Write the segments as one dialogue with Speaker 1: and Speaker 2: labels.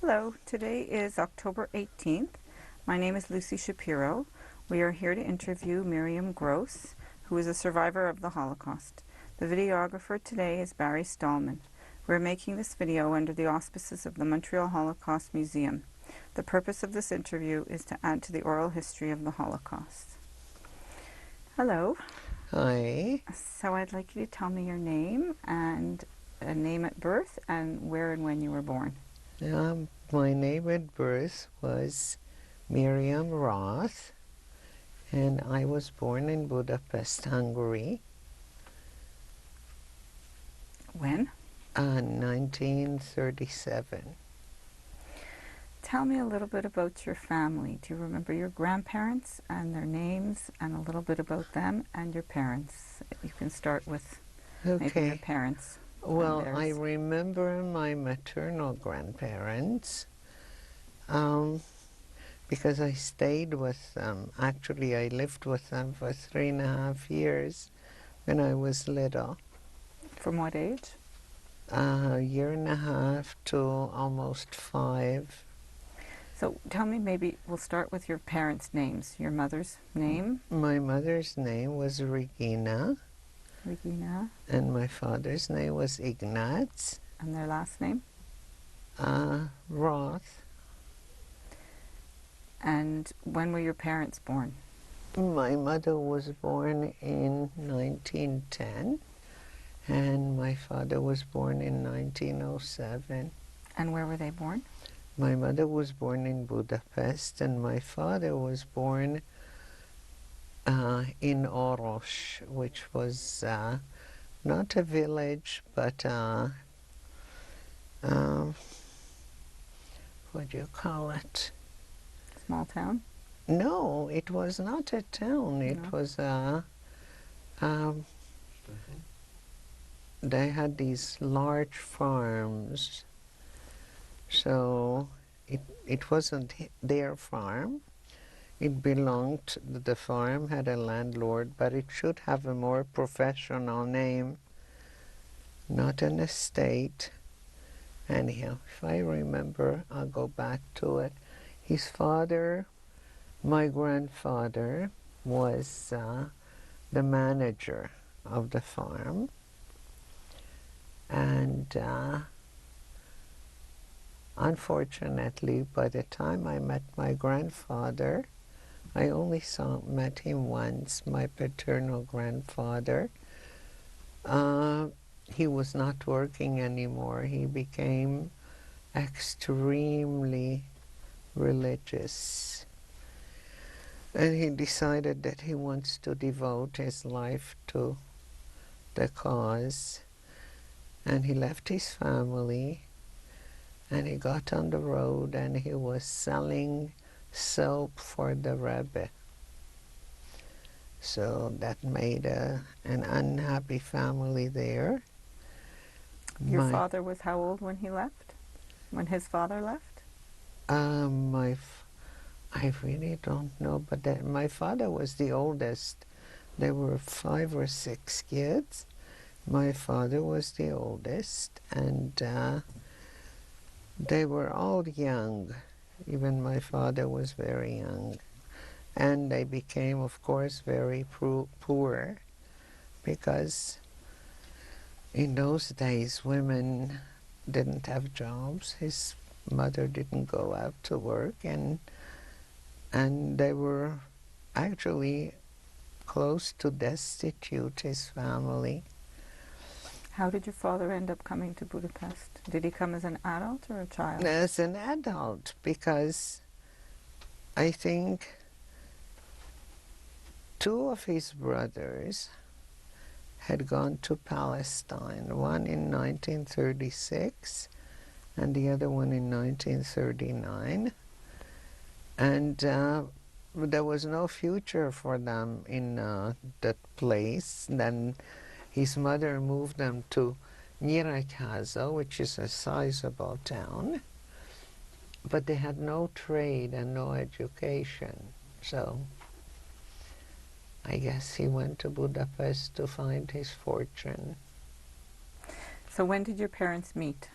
Speaker 1: Hello, today is October 18th. My name is Lucy Shapiro. We are here to interview Miriam Gross, who is a survivor of the Holocaust. The videographer today is Barry Stallman. We're making this video under the auspices of the Montreal Holocaust Museum. The purpose of this interview is to add to the oral history of the Holocaust. Hello.
Speaker 2: Hi.
Speaker 1: So I'd like you to tell me your name and a name at birth and where and when you were born.
Speaker 2: My name at birth was Miriam Roth, and I was born in Budapest, Hungary,
Speaker 1: When?
Speaker 2: 1937.
Speaker 1: Tell me a little bit about your family. Do you remember your grandparents and their names and a little bit about them and your parents? You can start with maybe your
Speaker 2: Okay.
Speaker 1: parents.
Speaker 2: Well, I remember my maternal grandparents because I stayed with them. Actually, I lived with them for 3.5 years when I was little.
Speaker 1: From what age?
Speaker 2: A year and a half to almost 5.
Speaker 1: So tell me, maybe we'll start with your parents' names. Your mother's name?
Speaker 2: My mother's name was Regina,
Speaker 1: Regina.
Speaker 2: and my father's name was Ignaz
Speaker 1: And their last name?
Speaker 2: Roth.
Speaker 1: And when were your parents born?
Speaker 2: My mother was born in 1910, and my father was born in 1907.
Speaker 1: And where were they born?
Speaker 2: My mother was born in Budapest, and my father was born in Oros, which was not a village, but what do you call it?
Speaker 1: Small town?
Speaker 2: No, it was not a town. It
Speaker 1: No.
Speaker 2: was they had these large farms. So it wasn't their farm. It belonged, the farm had a landlord, but it should have a more professional name, not an estate. Anyhow, if I remember, I'll go back to it. His father, my grandfather, was the manager of the farm, and unfortunately, by the time I met my grandfather, I only met him once, my paternal grandfather. He was not working anymore. He became extremely religious. And he decided that he wants to devote his life to the cause. And he left his family, and he got on the road, and he was selling soap for the Rebbe. So that made an unhappy family there.
Speaker 1: Your father was how old when he left? When his father left?
Speaker 2: I really don't know, but my father was the oldest. There were 5 or 6 kids. My father was the oldest, and they were all young. Even my father was very young. And they became, of course, very poor, because in those days women didn't have jobs. His mother didn't go out to work, and they were actually close to destitute, his family.
Speaker 1: How did your father end up coming to Budapest? Did he come as an adult or a child?
Speaker 2: As an adult, because I think 2 of his brothers had gone to Palestine, one in 1936 and the other one in 1939. And there was no future for them in that place. Then his mother moved them to Nyíregyháza, which is a sizable town, but they had no trade and no education. So I guess he went to Budapest to find his fortune.
Speaker 1: So when did your parents meet?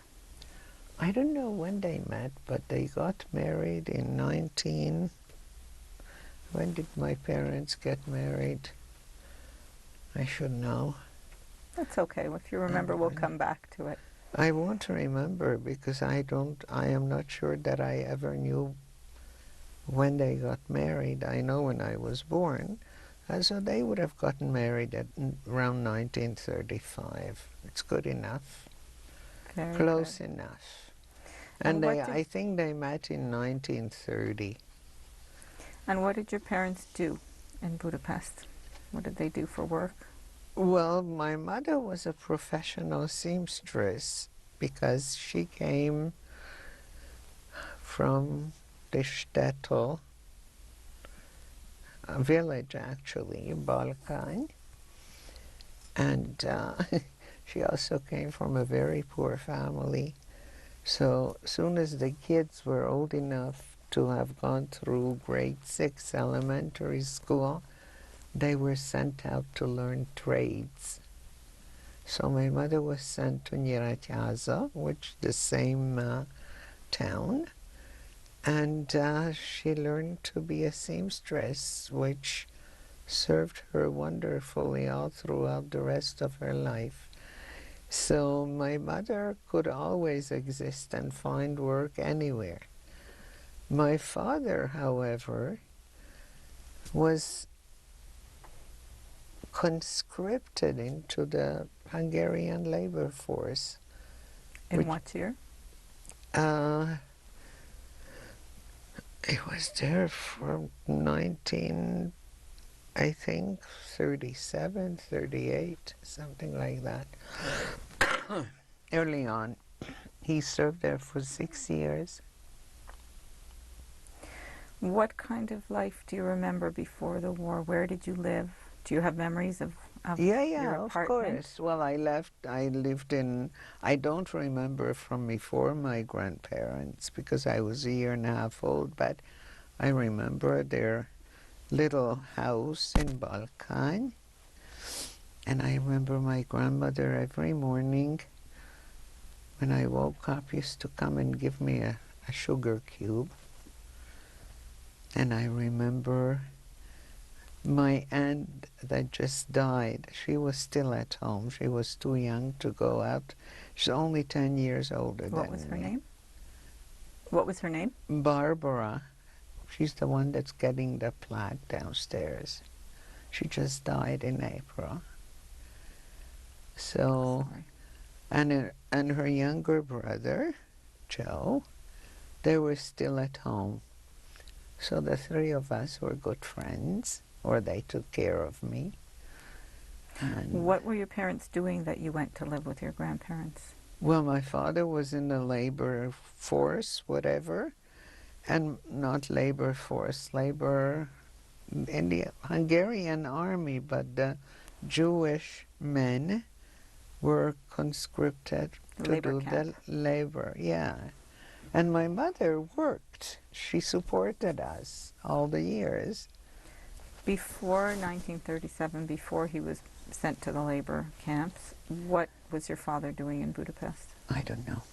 Speaker 2: I don't know when they met, but they got married in 19... When did my parents get married? I should know.
Speaker 1: That's okay. If you remember, we'll come back to it.
Speaker 2: I won't remember because I am not sure that I ever knew when they got married. I know when I was born. And so they would have gotten married at around 1935. It's good enough.
Speaker 1: Very
Speaker 2: Close
Speaker 1: good.
Speaker 2: enough.
Speaker 1: And
Speaker 2: And I think they met in 1930.
Speaker 1: what did your parents do in Budapest? What did they do for work?
Speaker 2: Well, my mother was a professional seamstress because she came from the shtetl, a village actually, Balkan, and she also came from a very poor family. So soon as the kids were old enough to have gone through grade 6 elementary school, they were sent out to learn trades. So my mother was sent to Nyíregyháza, which the same town, and she learned to be a seamstress, which served her wonderfully all throughout the rest of her life. So my mother could always exist and find work anywhere. My father, however, was conscripted into the Hungarian labor force.
Speaker 1: In what year?
Speaker 2: Uh, he was there from 19, I think, 37, 38, something like that. Early on. He served there for 6 years.
Speaker 1: What kind of life do you remember before the war? Where did you live? Do you have memories of your
Speaker 2: Yeah, of
Speaker 1: apartment?
Speaker 2: course. Well, I lived in, I don't remember from before my grandparents because I was a year and a half old, but I remember their little house in Balkan. And I remember my grandmother every morning when I woke up used to come and give me a sugar cube. And I remember my aunt that just died, she was still at home. She was too young to go out. She's only 10 years older than me.
Speaker 1: What was her name? What was her name?
Speaker 2: Barbara. She's the one that's getting the plaque downstairs. She just died in April. So,
Speaker 1: Sorry.
Speaker 2: and her younger brother, Joe, they were still at home. So the three of us were good friends, or they took care of me. And
Speaker 1: What were your parents doing that you went to live with your grandparents?
Speaker 2: well, my father was in the labor force, whatever, and not labor force, labor in the Hungarian army, but the Jewish men were conscripted to do the labor, yeah. And my mother worked. She supported us all the years.
Speaker 1: Before 1937, before he was sent to the labor camps, what was your father doing in Budapest?
Speaker 2: I don't know.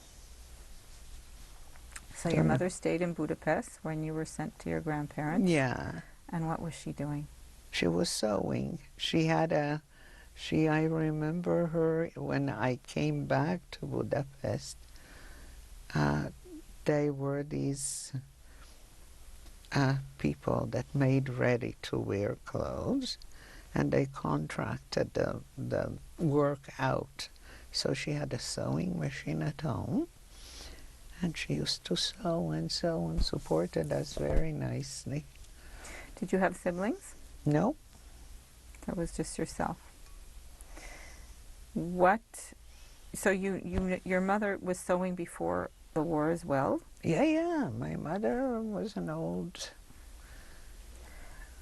Speaker 1: So your mother stayed in Budapest when you were sent to your grandparents?
Speaker 2: Yeah.
Speaker 1: And what was she doing?
Speaker 2: She was sewing. I remember her when I came back to Budapest. They were these people that made ready-to-wear clothes, and they contracted the work out. So she had a sewing machine at home, and she used to sew and supported us very nicely.
Speaker 1: Did you have siblings?
Speaker 2: No.
Speaker 1: That was just yourself. What? So your mother was sewing before the war as well?
Speaker 2: Yeah. My mother was an old.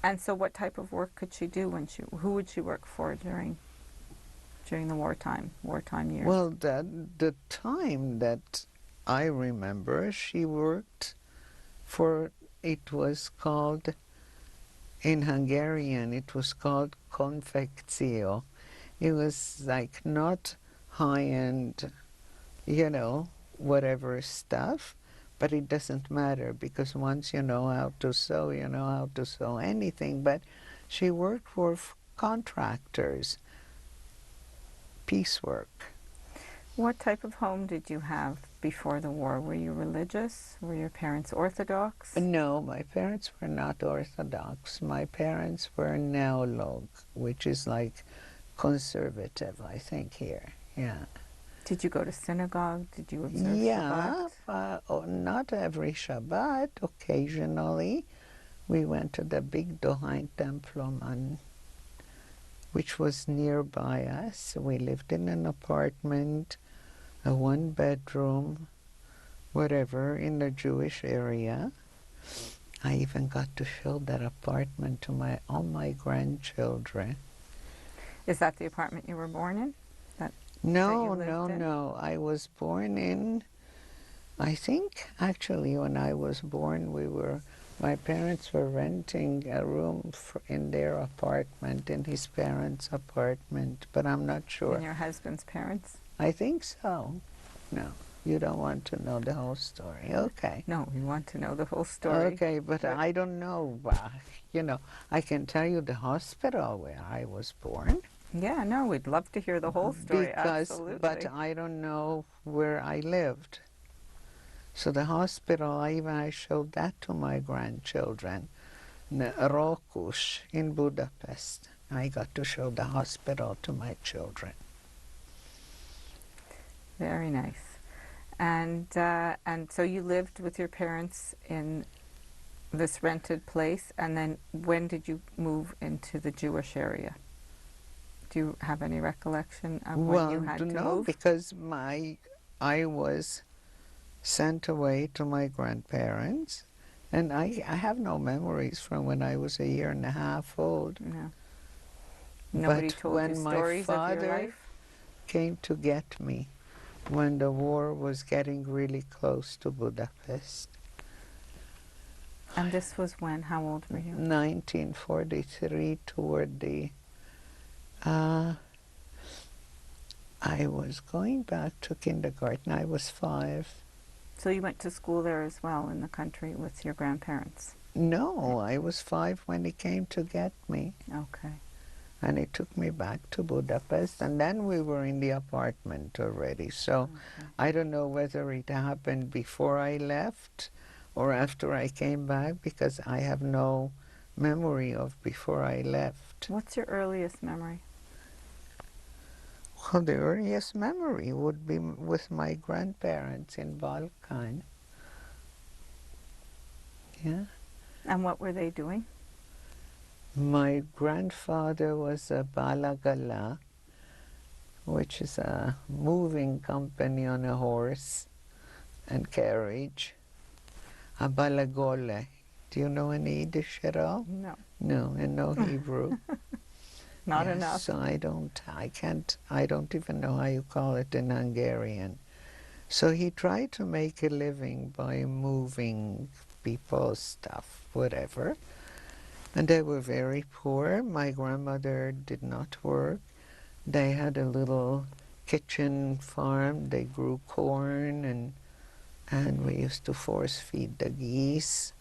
Speaker 1: And so what type of work could she do who would she work for during the wartime years?
Speaker 2: Well, the time that I remember, she worked for, it was called, in Hungarian, it was called konfekció. It was like not high-end, whatever stuff, but it doesn't matter because once you know how to sew, you know how to sew anything. But she worked for contractors, piecework.
Speaker 1: What type of home did you have before the war? Were you religious? Were your parents Orthodox?
Speaker 2: No, my parents were not Orthodox. My parents were Neolog, which is like conservative, I think, here. Yeah.
Speaker 1: Did you go to synagogue? Did you observe
Speaker 2: Yeah,
Speaker 1: Shabbat?
Speaker 2: not every Shabbat. Occasionally, we went to the big Dohain Temploman, which was nearby us. We lived in an apartment, a one-bedroom, whatever, in the Jewish area. I even got to show that apartment to all my grandchildren.
Speaker 1: Is that the apartment you were born in? That you
Speaker 2: No,
Speaker 1: lived
Speaker 2: no,
Speaker 1: in?
Speaker 2: no. I was born in, I think actually when I was born, my parents were renting a room in their apartment, in his parents' apartment, but I'm not sure.
Speaker 1: And your husband's parents?
Speaker 2: I think so. No, you don't want to know the whole story. Okay.
Speaker 1: No, we want to know the whole story.
Speaker 2: Okay, but I don't know. I can tell you the hospital where I was born.
Speaker 1: Yeah, no, we'd love to hear the whole story, absolutely.
Speaker 2: But I don't know where I lived. So the hospital, I showed that to my grandchildren. Rokush in Budapest. I got to show the hospital to my children.
Speaker 1: Very nice. And so you lived with your parents in this rented place, and then when did you move into the Jewish area? Do you have any recollection of when you had to
Speaker 2: no,
Speaker 1: move?
Speaker 2: because I was sent away to my grandparents, and I have no memories from when I was a year and a half old.
Speaker 1: No. Nobody
Speaker 2: But
Speaker 1: told you
Speaker 2: when my
Speaker 1: stories of your
Speaker 2: father
Speaker 1: life?
Speaker 2: came to get me, when the war was getting really close to Budapest.
Speaker 1: And this was when? How old were you?
Speaker 2: 1943, toward the... I was going back to kindergarten. I was 5.
Speaker 1: So you went to school there as well in the country with your grandparents?
Speaker 2: No, I was 5 when he came to get me.
Speaker 1: Okay.
Speaker 2: And he took me back to Budapest, and then we were in the apartment already. So
Speaker 1: Okay.
Speaker 2: I don't know whether it happened before I left or after I came back, because I have no memory of before I left.
Speaker 1: What's your earliest memory?
Speaker 2: Well, the earliest memory would be with my grandparents in Balkan. Yeah.
Speaker 1: And what were they doing?
Speaker 2: My grandfather was a balagala, which is a moving company on a horse and carriage. A balagole. Do you know any Yiddish at all?
Speaker 1: No.
Speaker 2: No, and no Hebrew.
Speaker 1: Not
Speaker 2: Yes,
Speaker 1: enough.
Speaker 2: So I don't even know how you call it in Hungarian. So he tried to make a living by moving people's stuff, whatever. And they were very poor. My grandmother did not work. They had a little kitchen farm. They grew corn, and we used to force feed the geese.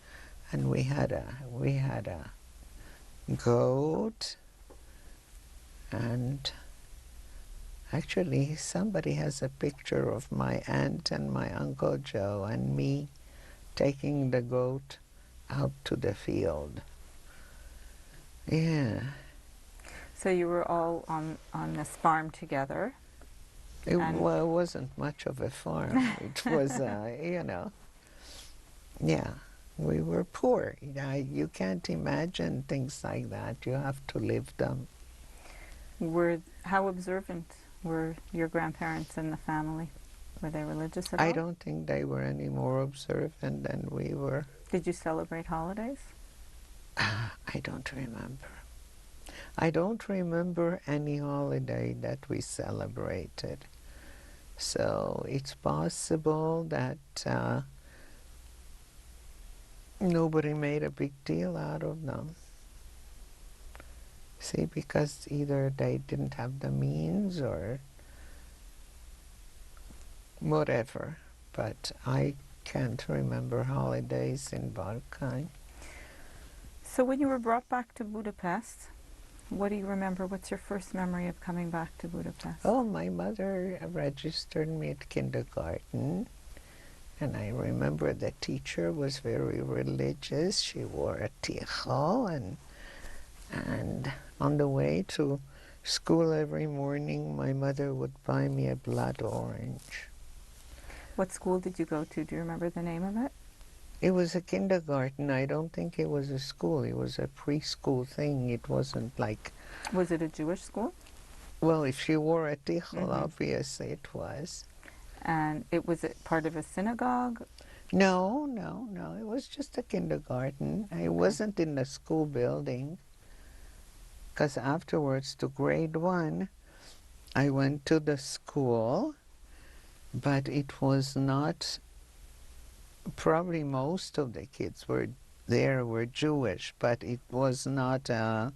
Speaker 2: And we had a goat. And actually, somebody has a picture of my aunt and my Uncle Joe and me taking the goat out to the field. Yeah.
Speaker 1: So you were all on this farm together?
Speaker 2: It wasn't much of a farm. It was, yeah, we were poor. You can't imagine things like that. You have to live them.
Speaker 1: How observant were your grandparents and the family? Were they religious at all?
Speaker 2: I don't think they were any more observant than we were.
Speaker 1: Did you celebrate holidays?
Speaker 2: I don't remember. I don't remember any holiday that we celebrated. So it's possible that nobody made a big deal out of them. See, because either they didn't have the means or whatever. but I can't remember holidays in Balkan.
Speaker 1: So when you were brought back to Budapest, what do you remember? What's your first memory of coming back to Budapest?
Speaker 2: Oh, my mother registered me at kindergarten, and I remember the teacher was very religious. She wore a tichel, and on the way to school every morning, my mother would buy me a blood orange.
Speaker 1: What school did you go to? Do you remember the name of it?
Speaker 2: It was a kindergarten. I don't think it was a school. It was a preschool thing. It wasn't like...
Speaker 1: Was it a Jewish school?
Speaker 2: Well, if she wore a tichel,
Speaker 1: Mhm.
Speaker 2: obviously it was.
Speaker 1: And was it part of a synagogue?
Speaker 2: No, no, no. It was just a kindergarten. It wasn't in the school building. Because afterwards, to grade 1, I went to the school, but it was not... Probably most of the kids were Jewish, but it was not a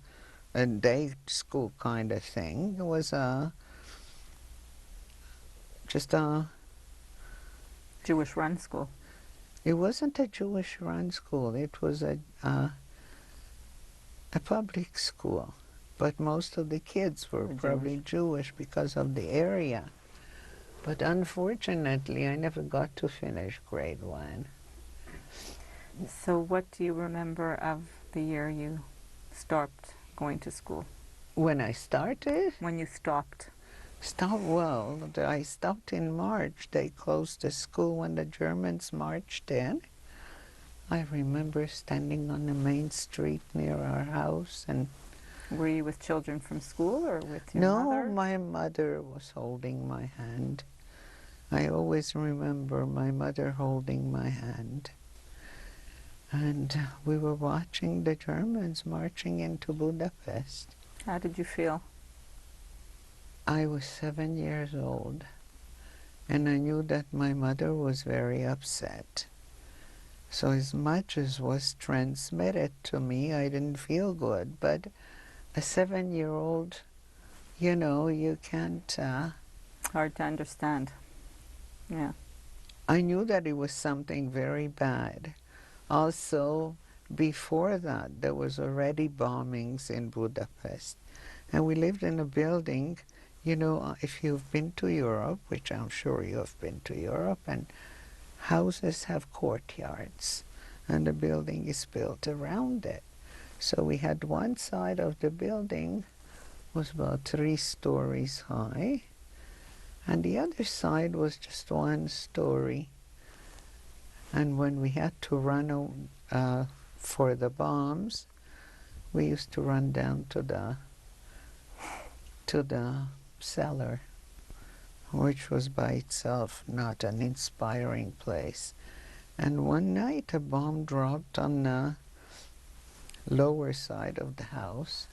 Speaker 2: day school kind of thing. It was just a...
Speaker 1: Jewish-run school.
Speaker 2: It wasn't a Jewish-run school. It was a public school, but most of the kids were probably Jewish because of the area. But unfortunately, I never got to finish grade 1.
Speaker 1: So what do you remember of the year you stopped going to school?
Speaker 2: When I started?
Speaker 1: When you stopped?
Speaker 2: Well, I stopped in March. They closed the school when the Germans marched in. I remember standing on the main street near our house and...
Speaker 1: Were you with children from school or with your mother?
Speaker 2: No, my mother was holding my hand. I always remember my mother holding my hand. And we were watching the Germans marching into Budapest.
Speaker 1: How did you feel?
Speaker 2: I was 7 years old, and I knew that my mother was very upset. So as much as was transmitted to me, I didn't feel good. But a 7-year-old, you know, you can't...
Speaker 1: Hard to understand. Yeah.
Speaker 2: I knew that it was something very bad. Also, before that, there was already bombings in Budapest. And we lived in a building, you know, if you've been to Europe, which I'm sure you have been to Europe, and houses have courtyards, and the building is built around it. So we had one side of the building was about 3 stories high, and the other side was just 1 story. And when we had to run for the bombs, we used to run down to the cellar, which was by itself not an inspiring place. And one night a bomb dropped on the lower side of the house,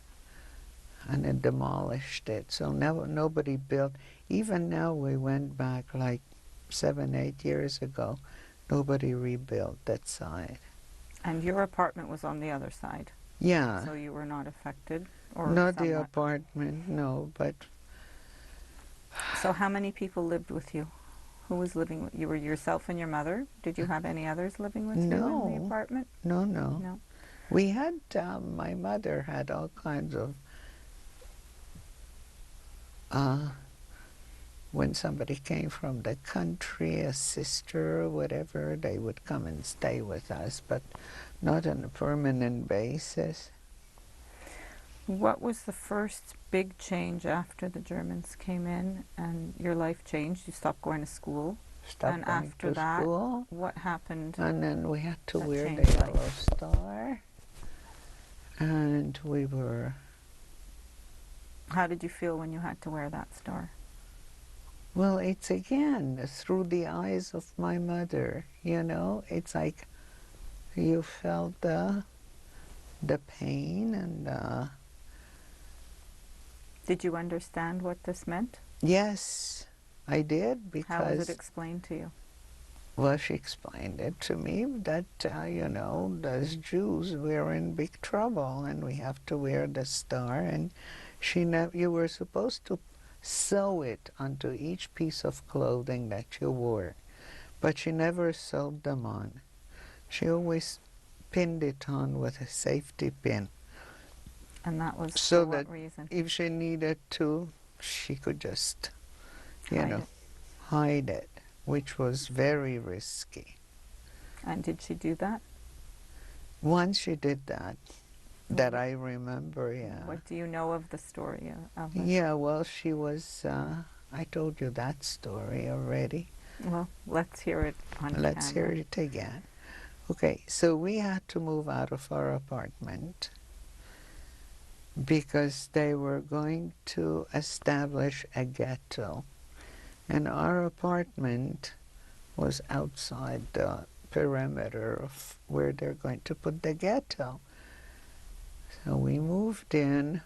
Speaker 2: and it demolished it. So nobody built. Even now, we went back like 7, 8 years ago, nobody rebuilt that side.
Speaker 1: And your apartment was on the other side?
Speaker 2: Yeah.
Speaker 1: So you were not affected? Or
Speaker 2: Not
Speaker 1: somewhat?
Speaker 2: the apartment, no, but...
Speaker 1: So how many people lived with you? Who was living with you? Were yourself and your mother? Did you have any others living with you in the apartment?
Speaker 2: No.
Speaker 1: No.
Speaker 2: We had, my mother had all kinds of... when somebody came from the country, a sister or whatever, they would come and stay with us, but not on a permanent basis.
Speaker 1: What was the first big change after the Germans came in and your life changed? You stopped going to school.
Speaker 2: Stopped going
Speaker 1: after
Speaker 2: to
Speaker 1: that,
Speaker 2: school.
Speaker 1: what happened?
Speaker 2: And then we had to
Speaker 1: that
Speaker 2: wear the
Speaker 1: changed
Speaker 2: yellow
Speaker 1: life?
Speaker 2: star. And we were...
Speaker 1: How did you feel when you had to wear that star?
Speaker 2: Well, it's again through the eyes of my mother, you know. It's like you felt the pain and...
Speaker 1: Did you understand what this meant?
Speaker 2: Yes, I did, because...
Speaker 1: How was it explained to you?
Speaker 2: Well, she explained it to me that, you know, as Jews, we're in big trouble and we have to wear the star. And you were supposed to sew it onto each piece of clothing that you wore. but she never sewed them on. She always pinned it on with a safety pin
Speaker 1: And that was for
Speaker 2: so that
Speaker 1: what reason?
Speaker 2: if she needed to, she could just, you
Speaker 1: Hide
Speaker 2: know,
Speaker 1: it.
Speaker 2: hide it, which was very risky.
Speaker 1: And did she do that?
Speaker 2: Once she did that, that
Speaker 1: What,
Speaker 2: I remember, yeah.
Speaker 1: what do you know of the story of it?
Speaker 2: Yeah, well, she was, I told you that story already.
Speaker 1: Well, let's hear it on
Speaker 2: Let's hear
Speaker 1: camera.
Speaker 2: it again. Okay, so we had to move out of our apartment because they were going to establish a ghetto. And our apartment was outside the perimeter of where they're going to put the ghetto. So we moved in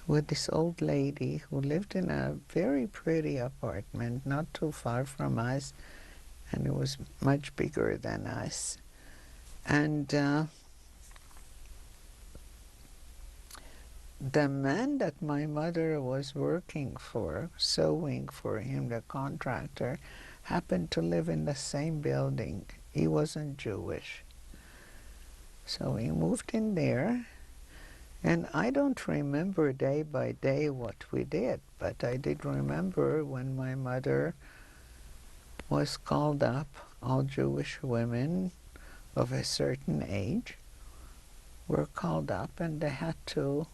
Speaker 2: with this old lady who lived in a very pretty apartment not too far from us, and it was much bigger than us. And the man that my mother was working for, sewing for him, the contractor, happened to live in the same building. He wasn't Jewish. So we moved in there, and I don't remember day by day what we did, but I did remember when my mother was called up, all Jewish women of a certain age were called up, and they had to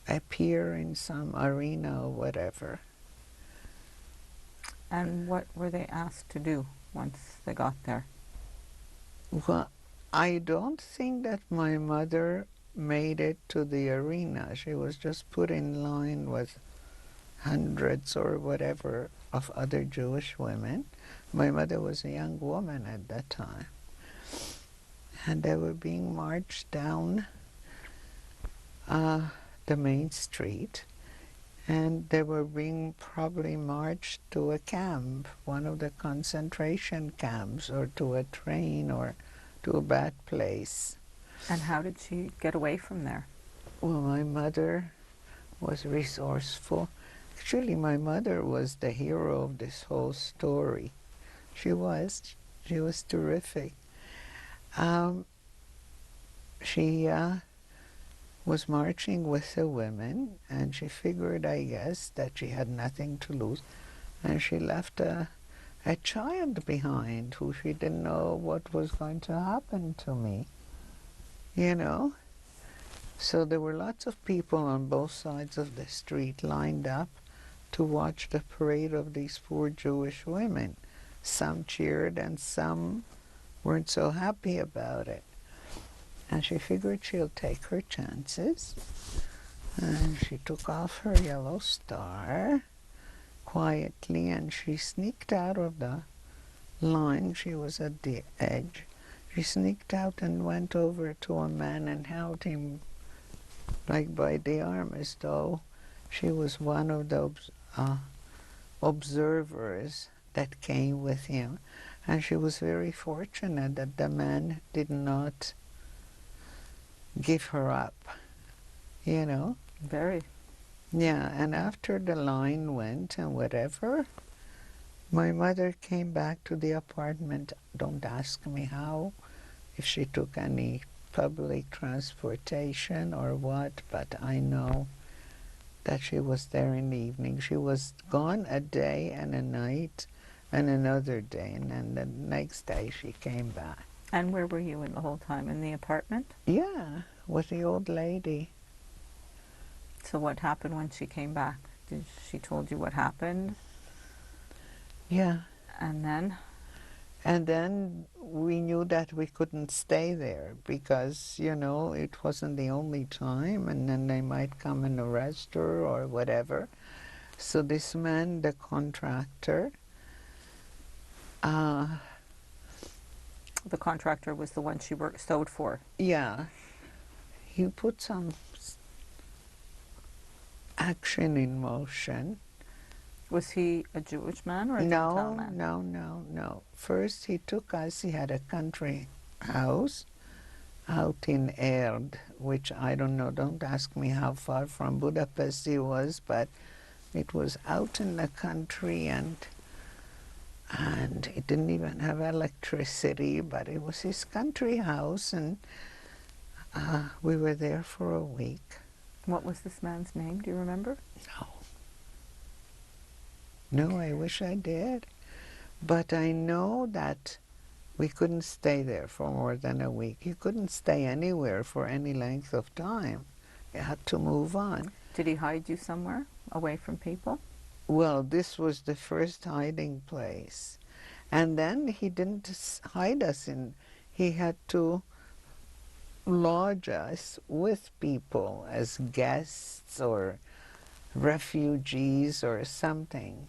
Speaker 2: appear in some arena or whatever.
Speaker 1: And what were they asked to do once they got there?
Speaker 2: Well, I don't think that my mother made it to the arena. She was just put in line with hundreds or whatever of other Jewish women. My mother was a young woman at that time. And they were being marched down the main street, and they were being probably marched to a camp, one of the concentration camps, or to a train, or to a bad place.
Speaker 1: And how did she get away from there?
Speaker 2: Well, my mother was resourceful. Actually, my mother was the hero of this whole story. She was. She was terrific. She was marching with the women, and she figured, I guess, that she had nothing to lose, and she left a child behind who she didn't know what was going to happen to me, you know? So there were lots of people on both sides of the street lined up to watch the parade of these poor Jewish women. Some cheered and some weren't so happy about it. And she figured she'll take her chances. And she took off her yellow star quietly, and she sneaked out of the line. She was at the edge. She sneaked out and went over to a man and held him like by the arm, as though she was one of the observers that came with him. And she was very fortunate that the man did not give her up, you know?
Speaker 1: Very.
Speaker 2: Yeah, and after the line went and whatever, my mother came back to the apartment. Don't ask me how, if she took any public transportation or what, but I know that she was there in the evening. She was gone a day and a night and another day, and then the next day she came back.
Speaker 1: And where were you in the whole time? In the apartment?
Speaker 2: Yeah, with the old lady.
Speaker 1: So what happened when she came back? Did she told you what happened?
Speaker 2: Yeah.
Speaker 1: And then?
Speaker 2: And then we knew that we couldn't stay there because, you know, it wasn't the only time, and then they might come and arrest her or whatever. So this man, the contractor,
Speaker 1: The contractor was the one she sewed for.
Speaker 2: yeah, he put some action in motion.
Speaker 1: Was he a Jewish man or a Gentile man?
Speaker 2: No. First he took us, he had a country house out in Erd, which I don't know, don't ask me how far from Budapest he was, but It was out in the country, and it didn't even have electricity, but it was his country house, and we were there for a week.
Speaker 1: What was this man's name? Do you remember?
Speaker 2: No. No, I wish I did. But I know that we couldn't stay there for more than a week. You couldn't stay anywhere for any length of time. You had to move on.
Speaker 1: Did he hide you somewhere away from people?
Speaker 2: Well, this was the first hiding place. And then he didn't hide us in, he had to lodge us with people as guests or refugees or something.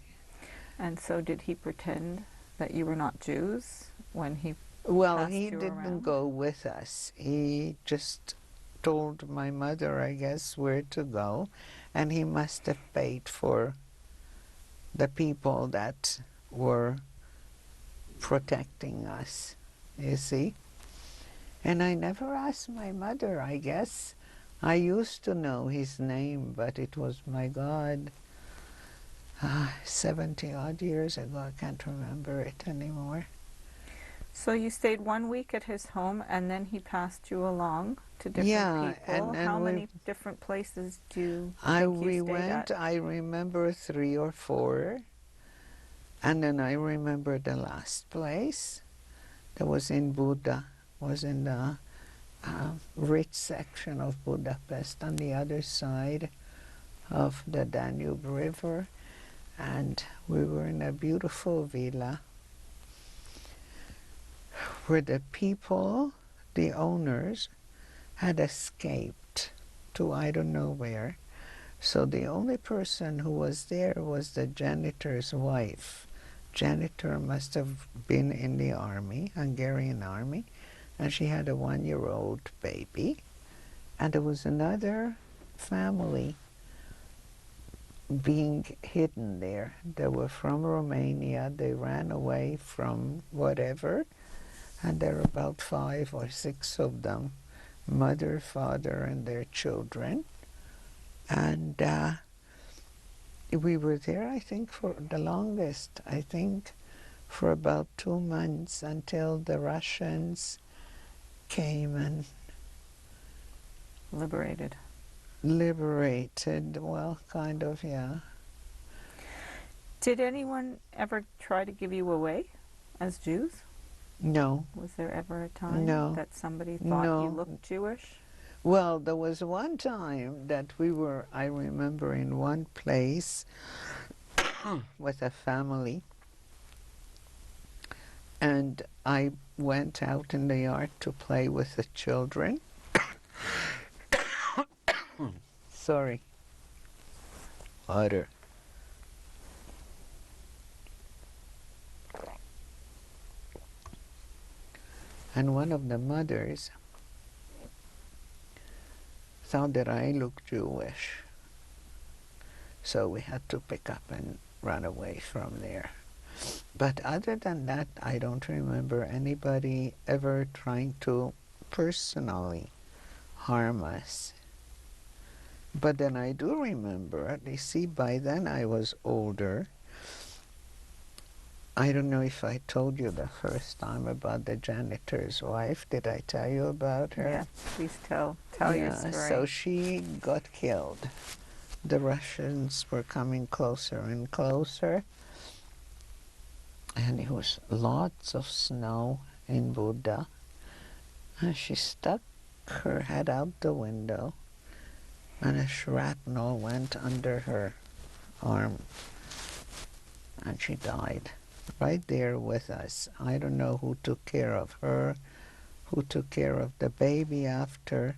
Speaker 1: And so did he pretend that you were not Jews when he
Speaker 2: Well,
Speaker 1: passed
Speaker 2: he
Speaker 1: you
Speaker 2: didn't
Speaker 1: around?
Speaker 2: go with us. He just told my mother, I guess, where to go, and he must have paid for the people that were protecting us, you see. And I never asked my mother, I guess. I used to know his name, but it was, my God, 70 odd years ago. I can't remember it anymore.
Speaker 1: So you stayed 1 week at his home, and then he passed you along to different
Speaker 2: Yeah,
Speaker 1: people. How many different places do you think you
Speaker 2: we
Speaker 1: stayed
Speaker 2: went,
Speaker 1: at?
Speaker 2: I remember 3 or 4, and then I remember the last place. That was in Buda, was in the rich section of Budapest on the other side of the Danube River, and we were in a beautiful villa where the people, the owners, had escaped to I don't know where. So the only person who was there was the janitor's wife. Janitor must have been in the army, Hungarian army, and she had a 1-year-old baby. And there was another family being hidden there. They were from Romania. They ran away from whatever, and there were about 5 or 6 of them, mother, father, and their children. And we were there, I think, for the longest, I think, for about 2 months until the Russians came and
Speaker 1: Liberated.
Speaker 2: liberated, well, kind of, yeah.
Speaker 1: Did anyone ever try to give you away as Jews?
Speaker 2: No,
Speaker 1: Was there ever a time
Speaker 2: no,
Speaker 1: that somebody thought you
Speaker 2: no.
Speaker 1: looked Jewish?
Speaker 2: Well, there was one time that we were, I remember, in one place with a family, and I went out in the yard to play with the children. Sorry. Water. And one of the mothers thought that I looked Jewish. So we had to pick up and run away from there. But other than that, I don't remember anybody ever trying to personally harm us. But then I do remember, you see, by then I was older. I don't know if I told you the first time about the janitor's wife. Did I tell you about her?
Speaker 1: Yeah, please tell your story.
Speaker 2: So she got killed. The Russians were coming closer and closer, and it was lots of snow in Buda. And she stuck her head out the window, and a shrapnel went under her arm, and she died right there with us. I don't know who took care of her, who took care of the baby after,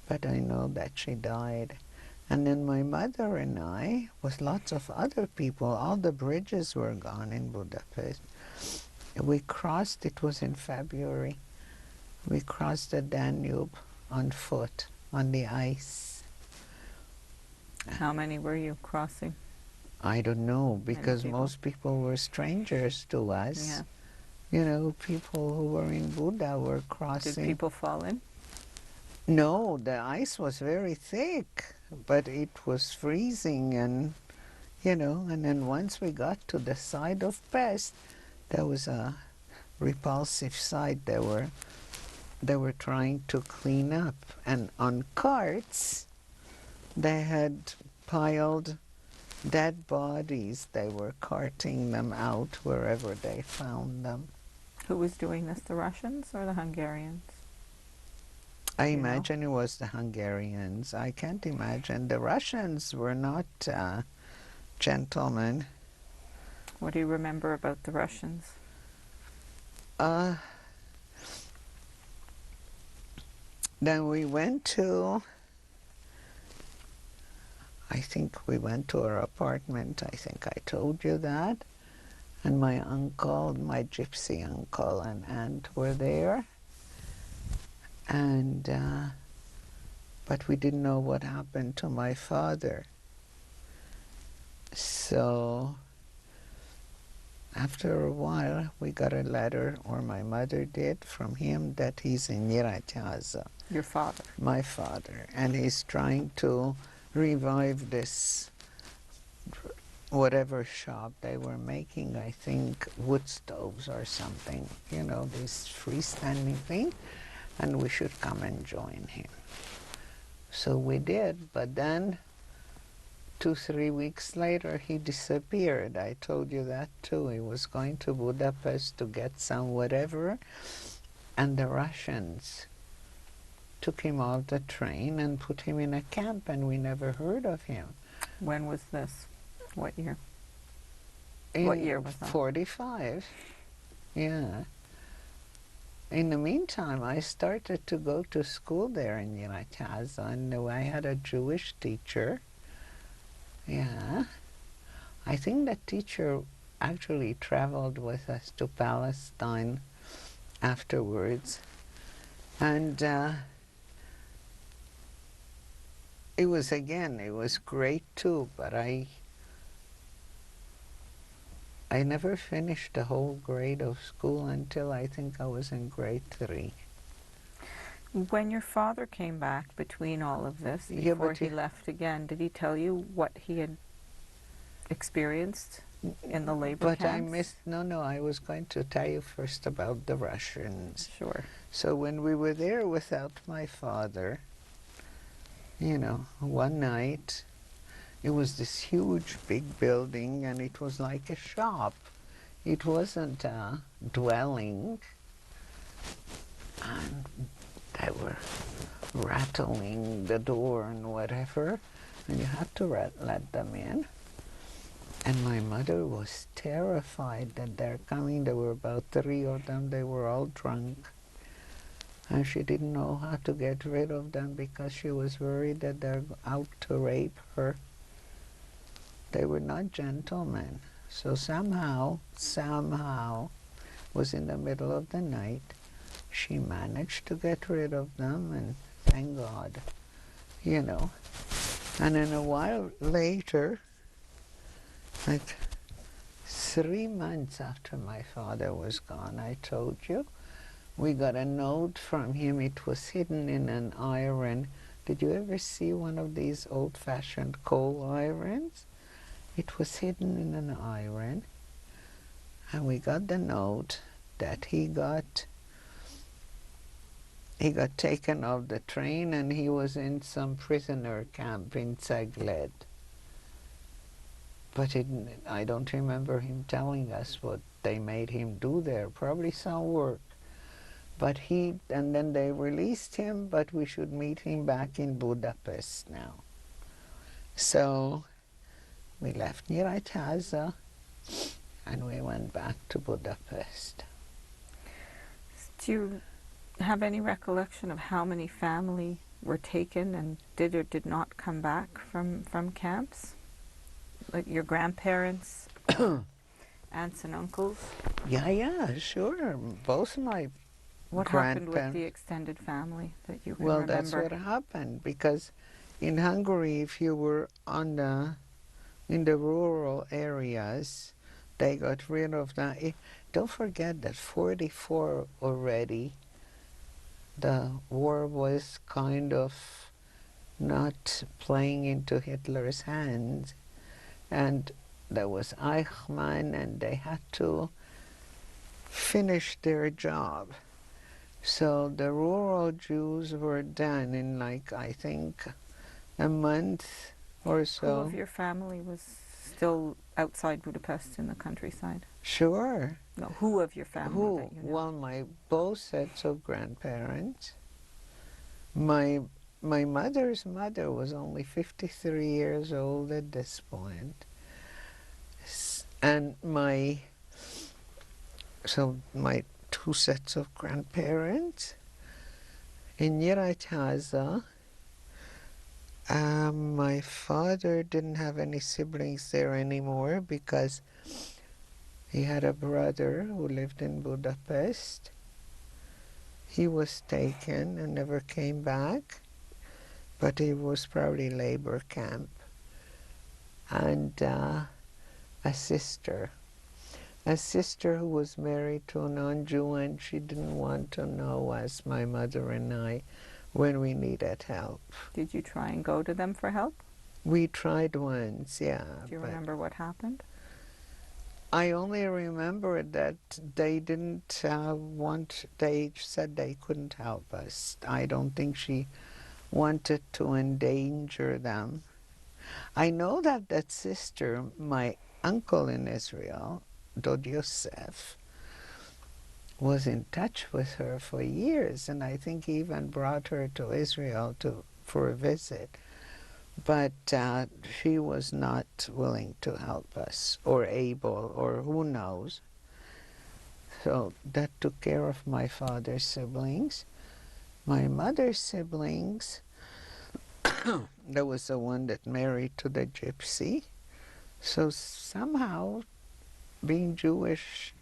Speaker 2: but I know that she died. And then my mother and I, with lots of other people, all the bridges were gone in Budapest. We crossed, it was in February, we crossed the Danube on foot, on the ice.
Speaker 1: How many were you crossing?
Speaker 2: I don't know, because
Speaker 1: people?
Speaker 2: most people were strangers to us.
Speaker 1: Yeah.
Speaker 2: You know, people who were in Buda were crossing.
Speaker 1: Did people fall in?
Speaker 2: No, the ice was very thick, but it was freezing, and you know, and then once we got to the side of Pest, there was a repulsive sight they were trying to clean up, and on carts they had piled dead bodies. They were carting them out wherever they found them.
Speaker 1: Who was doing this, the Russians or the Hungarians?
Speaker 2: I
Speaker 1: Do you know?
Speaker 2: imagine it was the Hungarians. I can't imagine. The Russians were not gentlemen.
Speaker 1: What do you remember about the Russians?
Speaker 2: Uh, then we went to, I think we went to our apartment. I think I told you that. And my uncle, my gypsy uncle and aunt were there. And, but we didn't know what happened to my father. So after a while, we got a letter, or my mother did, from him that he's in Nyíregyháza.
Speaker 1: Your father.
Speaker 2: My father. And he's trying to revive this whatever shop they were making, I think wood stoves or something, you know, this freestanding thing, and we should come and join him. So we did, but then 2-3 weeks later he disappeared. I told you that too. He was going to Budapest to get some whatever, and the Russians took him off the train and put him in a camp, and we never heard of him.
Speaker 1: When was this? What year?
Speaker 2: In
Speaker 1: What year was that?
Speaker 2: 45. Yeah. In the meantime, I started to go to school there in Nyíregyháza, and I had a Jewish teacher. Yeah. I think that teacher actually traveled with us to Palestine afterwards. And it was great too, but I never finished the whole grade of school until I think I was in grade 3.
Speaker 1: When your father came back between all of this,
Speaker 2: Yeah,
Speaker 1: before
Speaker 2: but
Speaker 1: he left again, did he tell you what he had experienced in the labor
Speaker 2: But
Speaker 1: camps?
Speaker 2: I missed, no, I was going to tell you first about the Russians.
Speaker 1: Sure.
Speaker 2: So when we were there without my father, you know, one night, it was this huge big building, and it was like a shop. It wasn't a dwelling, and they were rattling the door and whatever, and you had to let them in. And my mother was terrified that they're coming. There were about 3 of them. They were all drunk. And she didn't know how to get rid of them because she was worried that they're out to rape her. They were not gentlemen. So somehow, was in the middle of the night, she managed to get rid of them, and thank God, you know. And then a while later, like 3 months after my father was gone, I told you, we got a note from him. It was hidden in an iron. Did you ever see one of these old-fashioned coal irons? It was hidden in an iron, and we got the note that he got taken off the train, and he was in some prisoner camp in Cegléd. But I don't remember him telling us what they made him do there. Probably some work. But and then they released him, but we should meet him back in Budapest now. So we left Nyíregyháza, and we went back to Budapest.
Speaker 1: Do you have any recollection of how many family were taken and did or did not come back from camps? Like your grandparents, aunts and uncles?
Speaker 2: Yeah, sure. Both my
Speaker 1: What happened with the extended family that you can remember?
Speaker 2: Well, that's what happened, because in Hungary, if you were in the rural areas, they got rid of that. Don't forget that 44 already, the war was kind of not playing into Hitler's hands. and there was Eichmann, and they had to finish their job. So the rural Jews were done in, like, I think a month or
Speaker 1: Who of
Speaker 2: so.
Speaker 1: your family was still outside Budapest in the countryside?
Speaker 2: Sure.
Speaker 1: No, who of your family
Speaker 2: Who?
Speaker 1: that you know?
Speaker 2: Well, my both sets of grandparents. My my mother's mother was only 53 years old at this point. And my two sets of grandparents in Nyíregyháza. My father didn't have any siblings there anymore because he had a brother who lived in Budapest. He was taken and never came back, but he was probably labor camp. And a sister. A sister who was married to a non-Jew, and she didn't want to know us, my mother and I, when we needed help.
Speaker 1: Did you try and go to them for help?
Speaker 2: We tried once, yeah.
Speaker 1: Do you
Speaker 2: but
Speaker 1: remember what happened?
Speaker 2: I only remember that they didn't they said they couldn't help us. I don't think she wanted to endanger them. I know that that sister, my uncle in Israel, Dod Yosef, was in touch with her for years, and I think he even brought her to Israel for a visit. But she was not willing to help us, or able, or who knows. So that took care of my father's siblings. My mother's siblings, there was the one that married to the gypsy. So somehow being Jewish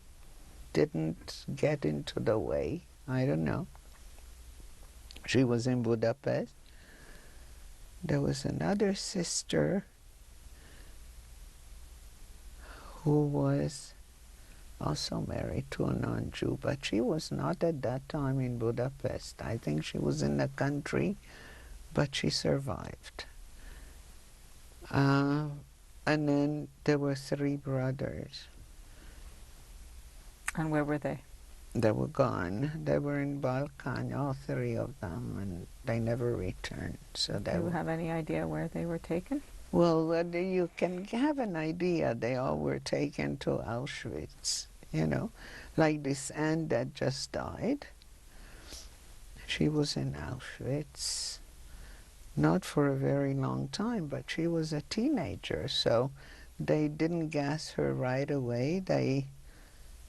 Speaker 2: didn't get into the way. I don't know. She was in Budapest. There was another sister who was also married to a non-Jew, but she was not at that time in Budapest. I think she was in the country, but she survived. And then there were three brothers.
Speaker 1: And where were they?
Speaker 2: They were gone. They were in Balkan, all three of them, and they never returned. So
Speaker 1: Do
Speaker 2: they
Speaker 1: you
Speaker 2: were.
Speaker 1: have any idea where they were taken?
Speaker 2: Well, you can have an idea. They all were taken to Auschwitz, you know. Like this aunt that just died. She was in Auschwitz, not for a very long time, but she was a teenager, so they didn't gas her right away. They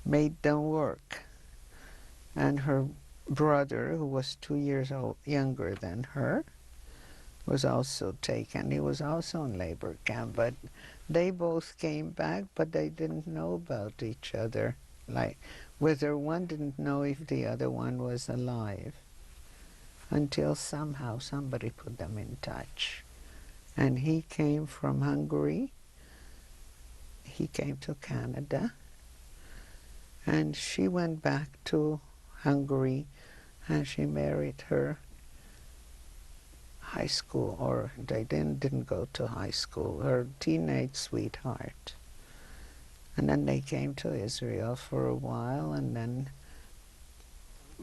Speaker 2: made them work. And her brother, who was 2 years younger than her, was also taken. He was also in labor camp, but they both came back, but they didn't know about each other. Like, whether one didn't know if the other one was alive, until somehow somebody put them in touch. And he came from Hungary. He came to Canada. And she went back to Hungary, and she married her high school, or they didn't go to high school, her teenage sweetheart. And then they came to Israel for a while, and then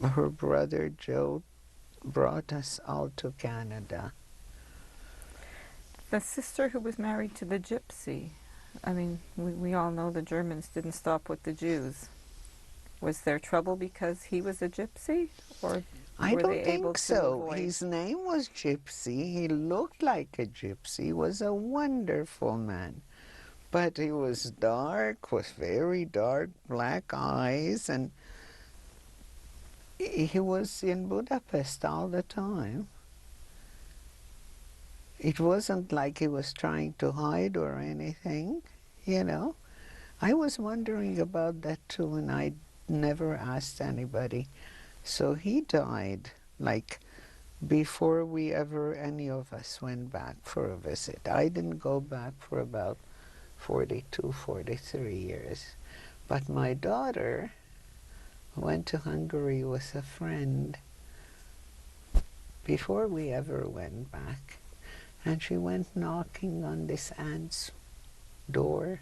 Speaker 2: her brother Joe brought us all to Canada.
Speaker 1: The sister who was married to the gypsy, I mean, we all know the Germans didn't stop with the Jews. Was there trouble because he was a gypsy, or
Speaker 2: I
Speaker 1: were they
Speaker 2: don't
Speaker 1: able
Speaker 2: think
Speaker 1: to
Speaker 2: so.
Speaker 1: avoid?
Speaker 2: His name was Gypsy. He looked like a gypsy. He was a wonderful man. But he was dark, with very dark black eyes, and he was in Budapest all the time. It wasn't like he was trying to hide or anything, you know. I was wondering about that too, and I never asked anybody. So he died, like, before any of us went back for a visit. I didn't go back for about 42, 43 years. But my daughter went to Hungary with a friend before we ever went back. And she went knocking on this aunt's door.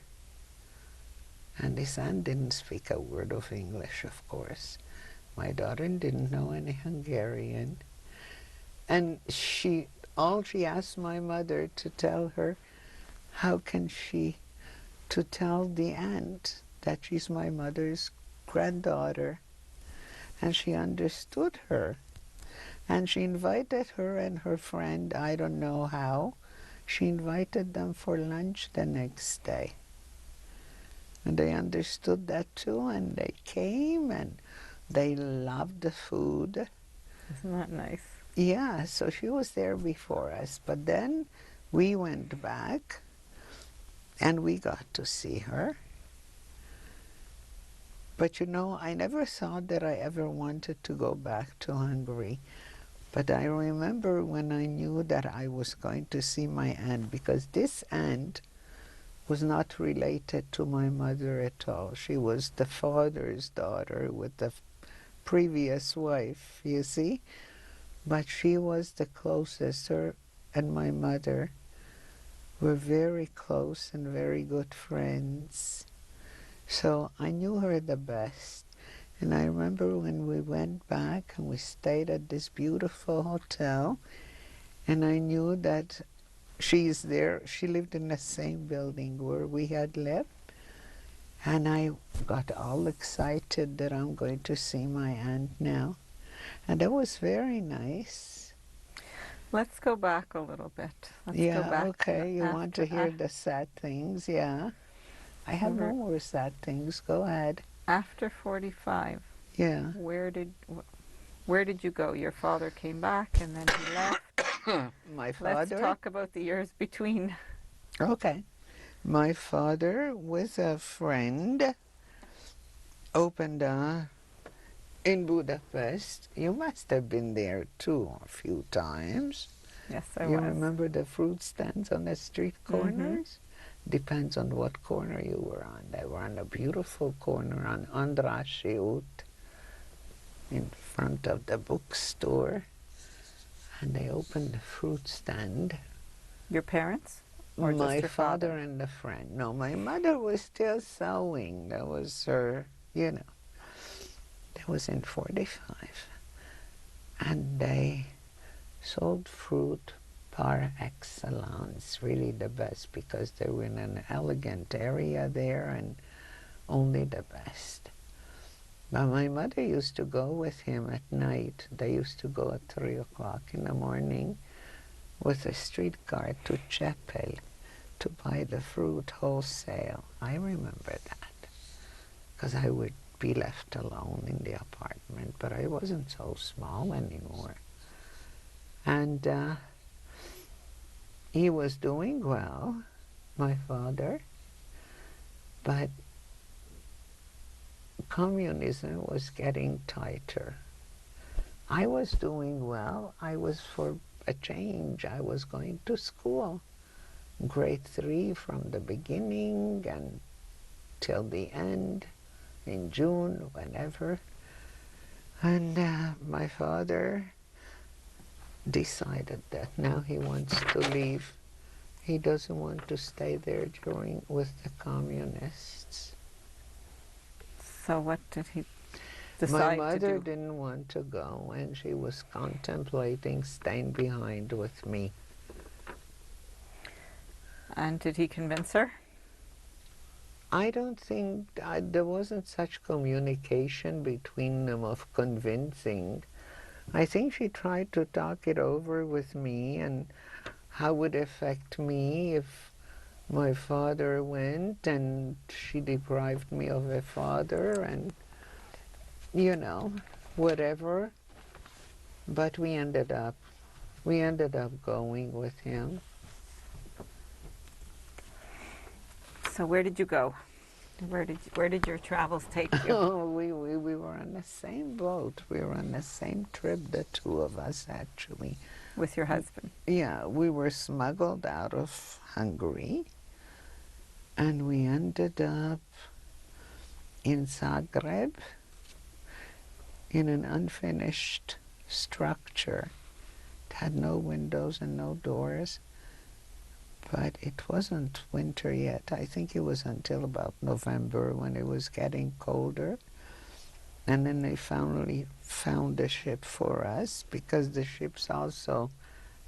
Speaker 2: And his aunt didn't speak a word of English, of course. My daughter didn't know any Hungarian. And all she asked my mother to tell her, how can she, to tell the aunt that she's my mother's granddaughter. And she understood her. And she invited her and her friend, I don't know how, she invited them for lunch the next day. And they understood that too, and they came, and they loved the food.
Speaker 1: Isn't that nice?
Speaker 2: Yeah, so she was there before us. But then we went back, and we got to see her. But you know, I never thought that I ever wanted to go back to Hungary. But I remember when I knew that I was going to see my aunt, because this aunt was not related to my mother at all. She was the father's daughter with the previous wife, you see. But she was the closest. Her and my mother were very close and very good friends. So I knew her the best. And I remember when we went back and we stayed at this beautiful hotel, and I knew that she's there. She lived in the same building where we had lived. And I got all excited that I'm going to see my aunt now. And that was very nice.
Speaker 1: Let's go back a little bit. Let's go
Speaker 2: Yeah,
Speaker 1: back to
Speaker 2: okay. You want to hear the sad things? Yeah. I have no more sad things. Go ahead.
Speaker 1: after 45.
Speaker 2: Yeah.
Speaker 1: Where did you go? Your father came back and then he left.
Speaker 2: My
Speaker 1: Let's
Speaker 2: father?
Speaker 1: talk about the years between.
Speaker 2: Okay. My father, with a friend, opened in Budapest. You must have been there too a few times.
Speaker 1: Yes, I
Speaker 2: You
Speaker 1: was.
Speaker 2: remember the fruit stands on the street corners? Depends on what corner you were on. They were on a beautiful corner on Andrássy út in front of the bookstore. And they opened the fruit stand.
Speaker 1: Your parents? Or
Speaker 2: My
Speaker 1: just your
Speaker 2: father
Speaker 1: father?
Speaker 2: and a friend. No, my mother was still sewing. That was her, you know. That was in 45. And they sold fruit par excellence, really the best, because they were in an elegant area there and only the best. But my mother used to go with him at night. They used to go at 3 o'clock in the morning with a streetcar to Chapel to buy the fruit wholesale. I remember that, because I would be left alone in the apartment, but I wasn't so small anymore. And he was doing well, my father, but communism was getting tighter. I was doing well. I was for a change. I was going to school, grade 3 from the beginning and till the end, in June, whenever. And my father decided that now he wants to leave. He doesn't want to stay there with the communists.
Speaker 1: So what did he
Speaker 2: My
Speaker 1: decide to
Speaker 2: mother
Speaker 1: do?
Speaker 2: didn't want to go, and she was contemplating staying behind with me.
Speaker 1: And did he convince her?
Speaker 2: I don't think there wasn't such communication between them of convincing. I think she tried to talk it over with me and how it would affect me if my father went and she deprived me of a father and, you know, whatever. But we ended up going with him.
Speaker 1: So where did you go? Where did your travels take you?
Speaker 2: Oh, we were on the same boat. We were on the same trip, the two of us, actually.
Speaker 1: With your husband?
Speaker 2: Yeah, we were smuggled out of Hungary, and we ended up in Zagreb in an unfinished structure. It had no windows and no doors, But it wasn't winter yet. I think it was until about November when it was getting colder. And then they finally found a ship for us, because the ships also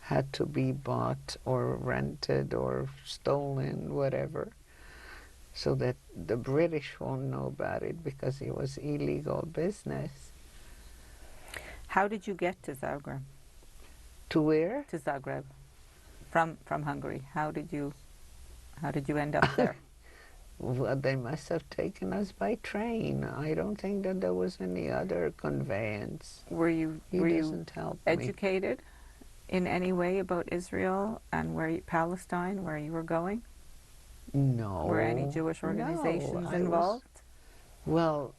Speaker 2: had to be bought or rented or stolen, whatever, so that the British won't know about it, because it was illegal business.
Speaker 1: How did you get to Zagreb?
Speaker 2: To where?
Speaker 1: To Zagreb, from Hungary. How did you end up there?
Speaker 2: Well, they must have taken us by train. I don't think that there was any other conveyance.
Speaker 1: Were you
Speaker 2: He doesn't help me.
Speaker 1: educated in any way about Israel and Palestine, where you were going?
Speaker 2: No.
Speaker 1: Were any Jewish
Speaker 2: No,
Speaker 1: organizations
Speaker 2: I was,
Speaker 1: involved?
Speaker 2: well,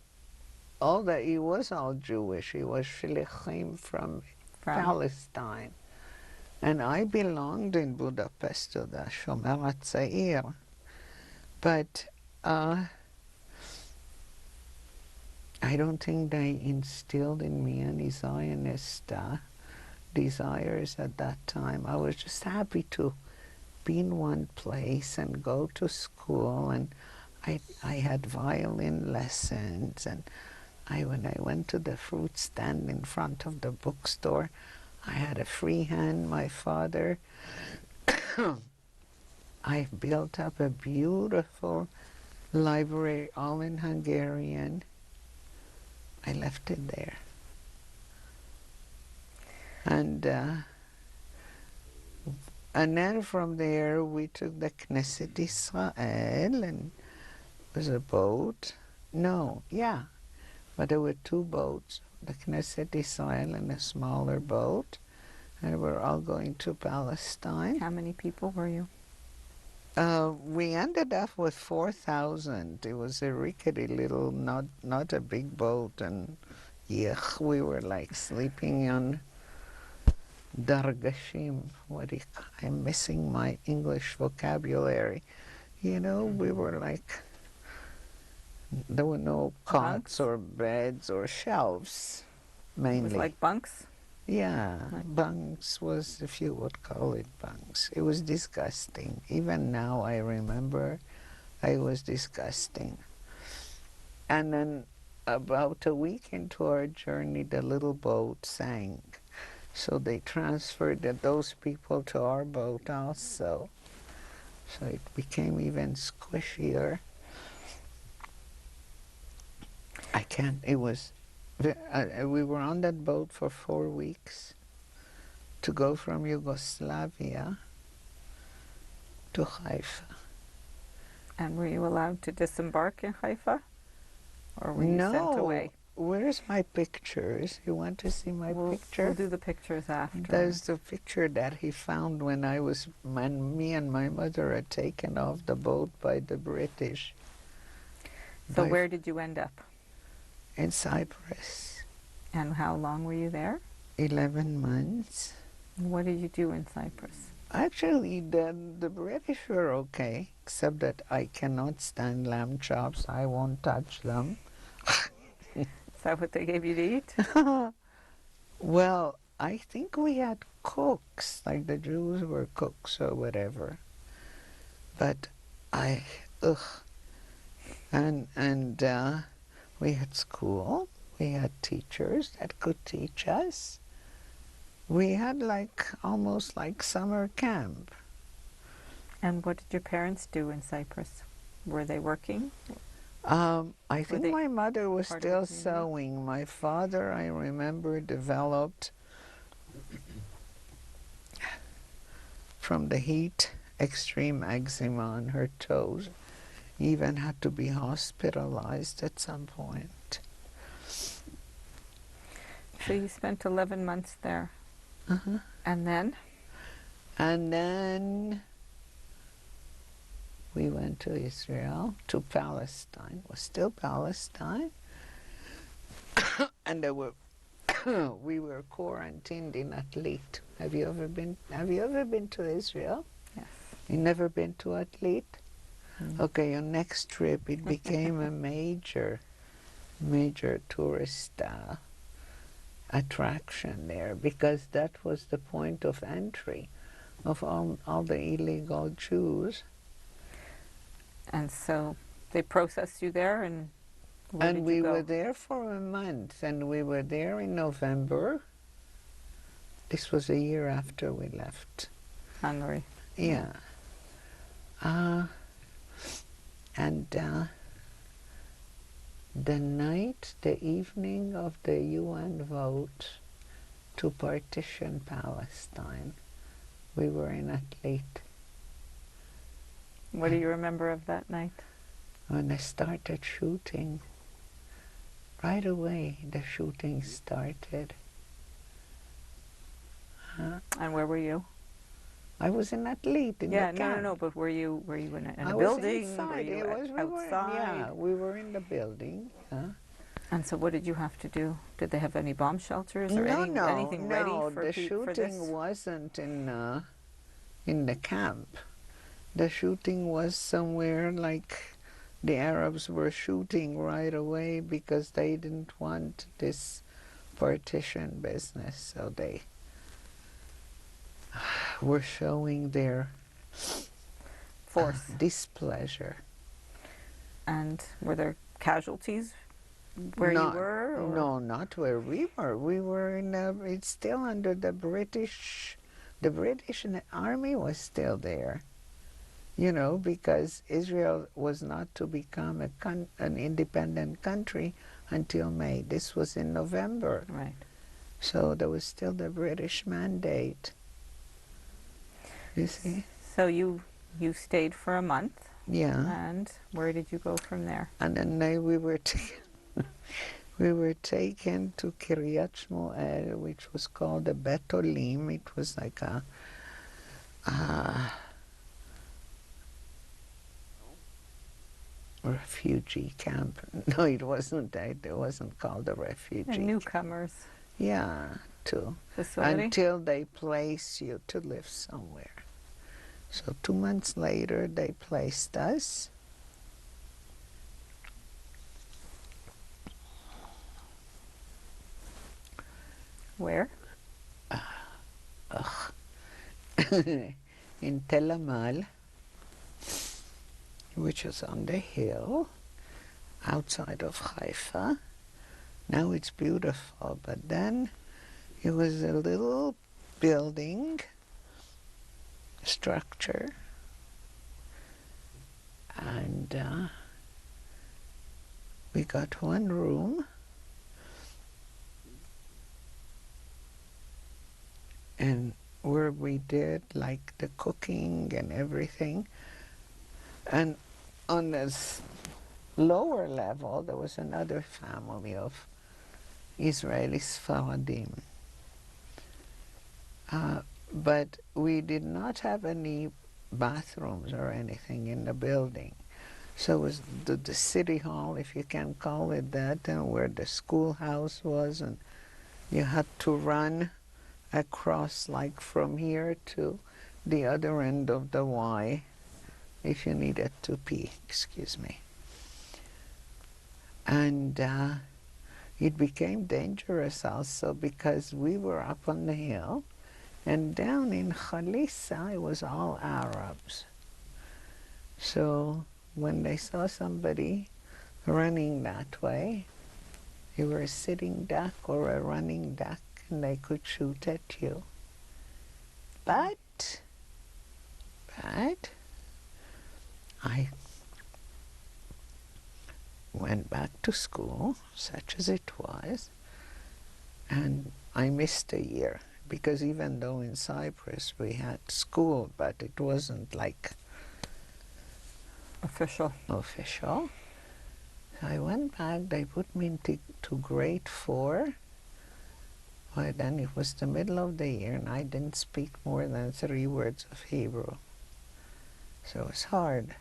Speaker 2: all that he was all Jewish. He was shlichim from Palestine. And I belonged in Budapest to the Shomer HaTzair. But I don't think they instilled in me any Zionist desires at that time. I was just happy to be in one place and go to school, and I had violin lessons, and when I went to the fruit stand in front of the bookstore, I had a free hand. My father, I built up a beautiful library, all in Hungarian. I left it there. And then from there we took the Knesset Israel, and it was a boat. No, yeah, but there were two boats, the Knesset Israel and a smaller boat, and we're all going to Palestine.
Speaker 1: How many people were you?
Speaker 2: We ended up with 4,000. It was a rickety little, not a big boat, and we were like sleeping on dargashim. I'm missing my English vocabulary. You know, we were like, there were no cots
Speaker 1: Bunks?
Speaker 2: or beds or shelves, mainly.
Speaker 1: It was like bunks?
Speaker 2: Yeah,
Speaker 1: Right.
Speaker 2: bunks was, if you would call it bunks. It was disgusting. Even now I remember it was disgusting. And then about a week into our journey, the little boat sank. So they transferred those people to our boat also. So it became even squishier. It was, we were on that boat for 4 weeks to go from Yugoslavia to Haifa.
Speaker 1: And were you allowed to disembark in Haifa? Or were you sent away?
Speaker 2: Where's my pictures? You want to see my picture?
Speaker 1: We'll do the pictures after.
Speaker 2: There's the picture that he found when me and my mother had taken off the boat by the British.
Speaker 1: So where did you end up?
Speaker 2: In Cyprus.
Speaker 1: And how long were you there?
Speaker 2: 11 months.
Speaker 1: What did you do in Cyprus?
Speaker 2: Actually, the British were okay, except that I cannot stand lamb chops. I won't touch them.
Speaker 1: Is that what they gave you to eat?
Speaker 2: Well, I think we had cooks, like the Jews were cooks or whatever. But and we had school. We had teachers that could teach us. We had almost like summer camp.
Speaker 1: And what did your parents do in Cyprus? Were they working?
Speaker 2: I think my mother was still sewing. My father, I remember, developed from the heat extreme eczema on her toes. He even had to be hospitalized at some point.
Speaker 1: So you spent 11 months there.
Speaker 2: Uh-huh.
Speaker 1: And then?
Speaker 2: And then we went to Israel, to Palestine. It was still Palestine. And we were quarantined in Atlit. Have you ever been to Israel?
Speaker 1: Yes.
Speaker 2: You never been to Atlit?
Speaker 1: Mm.
Speaker 2: Okay, your next trip, it became a major tourist attraction there, because that was the point of entry. of all the illegal Jews.
Speaker 1: And so they processed you there, and where
Speaker 2: And
Speaker 1: did you
Speaker 2: we were
Speaker 1: go?
Speaker 2: there for a month, and we were there in November. This was a year after we left.
Speaker 1: Hungary.
Speaker 2: Yeah. Uh, and the evening of the UN vote to partition Palestine, we were in Athlete.
Speaker 1: What do you remember of that night?
Speaker 2: When they started shooting, right away the shooting started.
Speaker 1: And where were you?
Speaker 2: I was in Athlete in the
Speaker 1: Yeah,
Speaker 2: camp.
Speaker 1: no. But were you in
Speaker 2: I
Speaker 1: a
Speaker 2: was
Speaker 1: building? Were
Speaker 2: inside.
Speaker 1: you
Speaker 2: We were,
Speaker 1: outside?
Speaker 2: yeah, we were in the building.
Speaker 1: And so, what did you have to do? Did they have any bomb shelters or
Speaker 2: No, no,
Speaker 1: anything ready
Speaker 2: no.
Speaker 1: for
Speaker 2: The
Speaker 1: for
Speaker 2: shooting
Speaker 1: this?
Speaker 2: wasn't in the camp. The shooting was somewhere like the Arabs were shooting right away because they didn't want this partition business. So they were showing their
Speaker 1: Force.
Speaker 2: displeasure.
Speaker 1: And were there casualties where you
Speaker 2: Not,
Speaker 1: were? Or?
Speaker 2: no, not where we were. We were in. It's still under the British. The British army was still there. You know, because Israel was not to become an independent country until May. This was in November.
Speaker 1: Right.
Speaker 2: So there was still the British mandate. You see?
Speaker 1: So you stayed for a month.
Speaker 2: Yeah.
Speaker 1: And where did you go from there?
Speaker 2: And then we were we were taken to Kiryat Shmuel, which was called the Betolim. It was like a refugee camp. No, it wasn't that. It wasn't called a refugee.
Speaker 1: And newcomers
Speaker 2: Yeah, too.
Speaker 1: facility.
Speaker 2: Until they place you to live somewhere. So 2 months later, they placed us.
Speaker 1: Where?
Speaker 2: In Tel Amal, which is on the hill outside of Haifa. Now it's beautiful, but then it was a little building structure, and we got one room, and where we did like the cooking and everything. And on this lower level there was another family of Israeli Sfaradim. But we did not have any bathrooms or anything in the building. So it was the city hall, if you can call it that, and where the schoolhouse was, and you had to run across like from here to the other end of the Y if you needed to pee, excuse me. And it became dangerous also because we were up on the hill, and down in Khalissa it was all Arabs. So when they saw somebody running that way, you were a sitting duck or a running duck, and they could shoot at you. But I went back to school, such as it was, and I missed a year, because even though in Cyprus we had school, but it wasn't like
Speaker 1: Official.
Speaker 2: official. So I went back, they put me into grade 4. Well, then it was the middle of the year, and I didn't speak more than 3 words of Hebrew. So it was hard.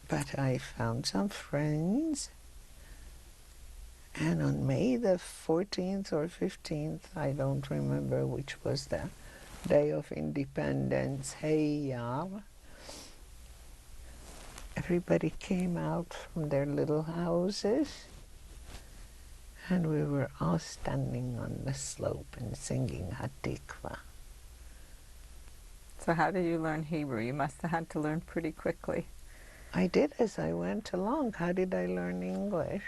Speaker 2: But I found some friends, and on May the 14th or 15th, I don't remember which was the day of independence, Hey Yar, everybody came out from their little houses, and we were all standing on the slope and singing Hatikva.
Speaker 1: So how did you learn Hebrew? You must have had to learn pretty quickly.
Speaker 2: I did as I went along. How did I learn English?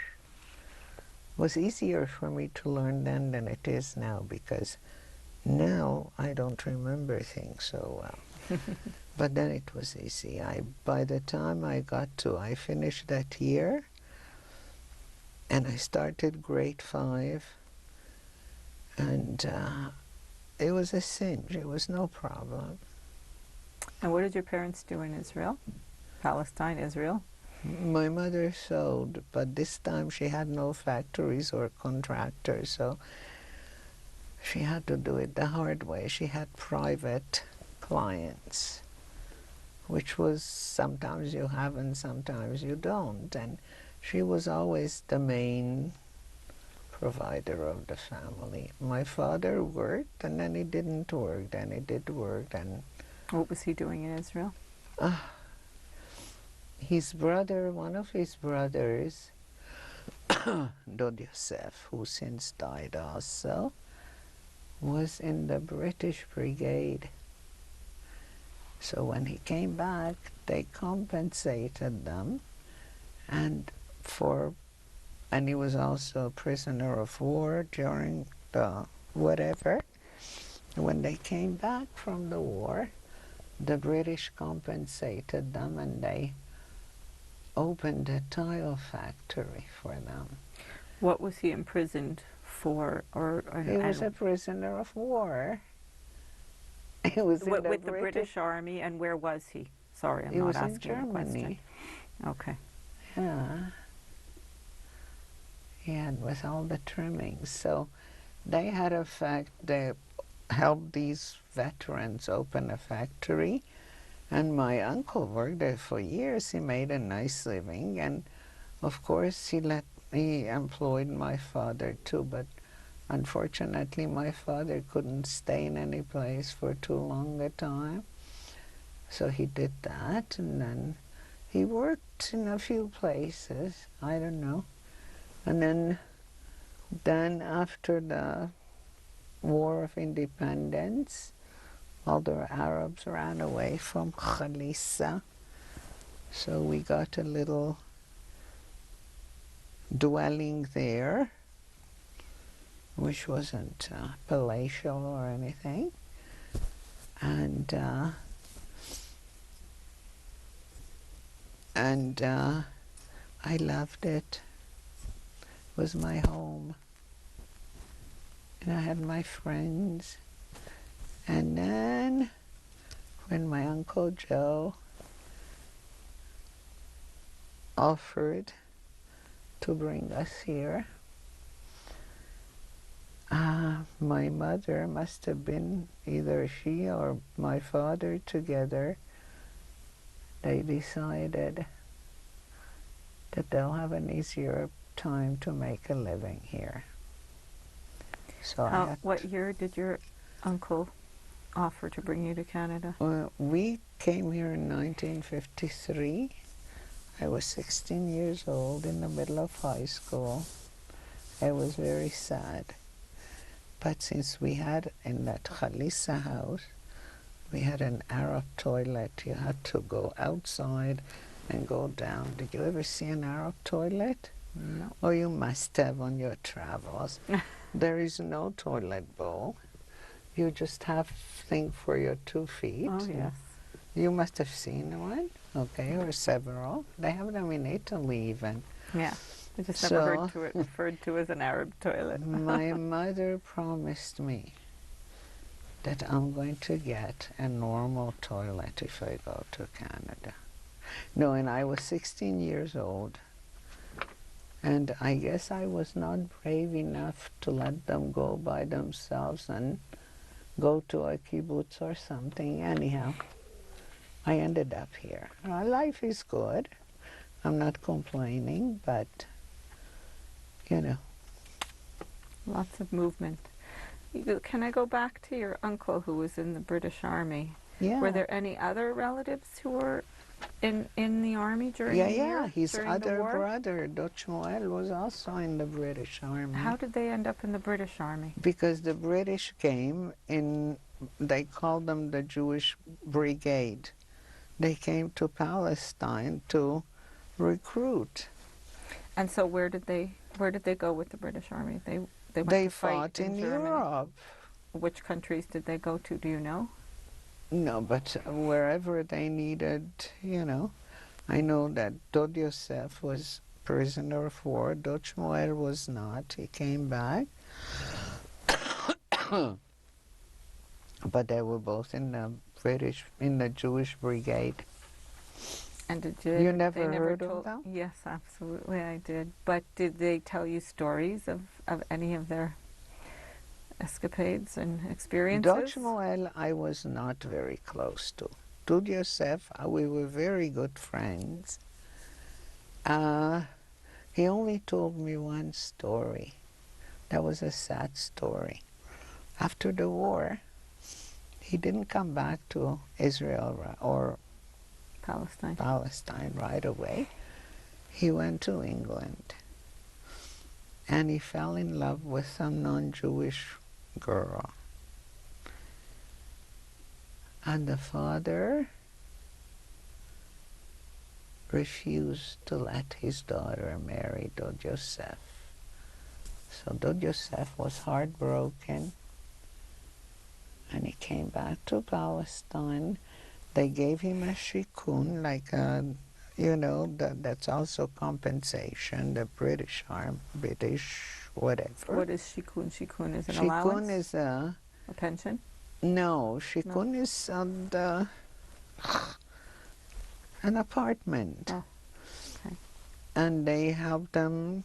Speaker 2: It was easier for me to learn then than it is now, because now I don't remember things so well. But then it was easy. By the time I finished that year, and I started grade 5, and it was a cinch. It was no problem.
Speaker 1: And what did your parents do in Israel? Palestine, Israel?
Speaker 2: My mother sewed, but this time she had no factories or contractors, so she had to do it the hard way. She had private clients, which was sometimes you have and sometimes you don't. And she was always the main provider of the family. My father worked, and then he didn't work, then he did work, and
Speaker 1: What was he doing in Israel?
Speaker 2: his brother, one of his brothers, Dod Yosef, who since died also, was in the British Brigade. So when he came back, they compensated them, and he was also a prisoner of war during the whatever. When they came back from the war, the British compensated them, and they opened a tile factory for them.
Speaker 1: What was he imprisoned for?
Speaker 2: He was a prisoner of war. He was in
Speaker 1: with the British Army, and where was he? Sorry, I'm not asking
Speaker 2: in Germany.
Speaker 1: Okay.
Speaker 2: Yeah. Yeah, with all the trimmings. So they they helped these veterans open a factory, and my uncle worked there for years. He made a nice living, and of course he employed my father too, but unfortunately my father couldn't stay in any place for too long a time. So he did that, and then he worked in a few places, I don't know. And then after the War of Independence, all the Arabs ran away from Khalissa. So we got a little dwelling there, which wasn't palatial or anything. And I loved it. It was my home. And I had my friends. And then when my Uncle Joe offered to bring us here, my mother must have been, either she or my father together, they decided that they'll have an easier time to make a living here. So
Speaker 1: what year did your uncle offer to bring you to Canada?
Speaker 2: We came here in 1953. I was 16 years old, in the middle of high school. I was very sad. But since we had, in that Khalissa house, we had an Arab toilet. You had to go outside and go down. Did you ever see an Arab toilet?
Speaker 1: No.
Speaker 2: Oh, you must have on your travels. There is no toilet bowl. You just have thing for your 2 feet.
Speaker 1: Oh, yes.
Speaker 2: You must have seen one, okay, or several. They have them in Italy even.
Speaker 1: Yeah. I just never heard to it referred to as an Arab toilet.
Speaker 2: My mother promised me that I'm going to get a normal toilet if I go to Canada. No, and I was 16 years old. And I guess I was not brave enough to let them go by themselves and go to a kibbutz or something. Anyhow, I ended up here. Life is good. I'm not complaining, but, you know.
Speaker 1: Lots of movement. Can I go back to your uncle who was in the British Army?
Speaker 2: Yeah.
Speaker 1: Were there any other relatives who were in the Army during the year?
Speaker 2: Yeah, his
Speaker 1: during
Speaker 2: other
Speaker 1: the war?
Speaker 2: brother, Dochmoel, was also in the British Army.
Speaker 1: How did they end up in the British Army?
Speaker 2: Because the British came in they called them the Jewish Brigade. They came to Palestine to recruit.
Speaker 1: And so where did they go with the British Army? They went
Speaker 2: They
Speaker 1: to fight
Speaker 2: fought
Speaker 1: in
Speaker 2: in
Speaker 1: Germany.
Speaker 2: Europe.
Speaker 1: Which countries did they go to? Do you know?
Speaker 2: No, but wherever they needed, I know that Dod Yosef was prisoner of war. Dod Shmuel was not. He came back. But they were both in the Jewish Brigade.
Speaker 1: And
Speaker 2: You
Speaker 1: they
Speaker 2: never
Speaker 1: never
Speaker 2: heard of
Speaker 1: told?
Speaker 2: them?
Speaker 1: Yes, absolutely, I did. But did they tell you stories of any of their escapades and
Speaker 2: Dod
Speaker 1: experiences?
Speaker 2: Shmuel, I was not very close to. Dod Yosef, we were very good friends. Uh, he only told me one story. That was a sad story. After the war, he didn't come back to Israel or
Speaker 1: Palestine.
Speaker 2: Palestine right away. He went to England and he fell in love with some non-Jewish girl. And the father refused to let his daughter marry Dod Yosef. So Dod Yosef was heartbroken and he came back to Palestine. They gave him a shikun, like that's also compensation, the British whatever.
Speaker 1: What is shikun? Shikun is an
Speaker 2: Shikun
Speaker 1: allowance?
Speaker 2: is
Speaker 1: A pension?
Speaker 2: no,
Speaker 1: No.
Speaker 2: shikun is an apartment.
Speaker 1: Oh, okay.
Speaker 2: And they helped them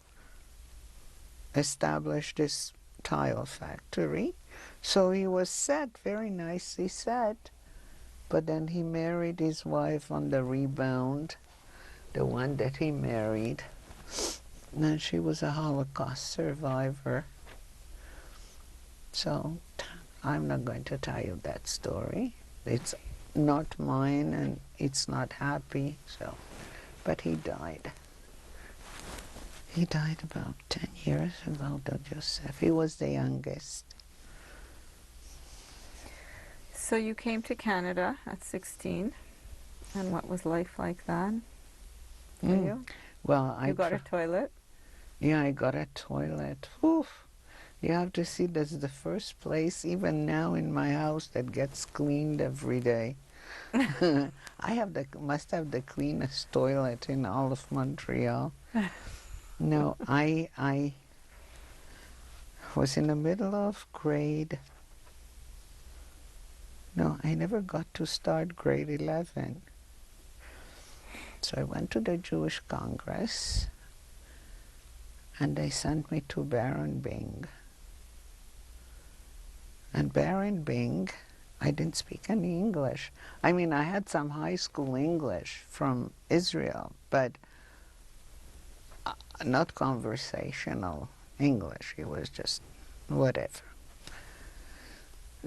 Speaker 2: establish this tile factory. So he was set, very nicely set. But then he married his wife on the rebound, the one that he married. And she was a Holocaust survivor. So I'm not going to tell you that story. It's not mine and it's not happy, so. But he died. He died about 10 years ago, Dod Yosef. He was the youngest.
Speaker 1: So you came to Canada at 16, and what was life like then for you?
Speaker 2: Well,
Speaker 1: You got a toilet?
Speaker 2: yeah, I got a toilet. Oof. You have to see, this is the first place, even now in my house, that gets cleaned every day. Must have the cleanest toilet in all of Montreal. No, I was in the middle of grade. No, I never got to start grade 11. So I went to the Jewish Congress and they sent me to Baron Bing. And Baron Bing, I didn't speak any English. I mean, I had some high school English from Israel, but not conversational English. It was just whatever.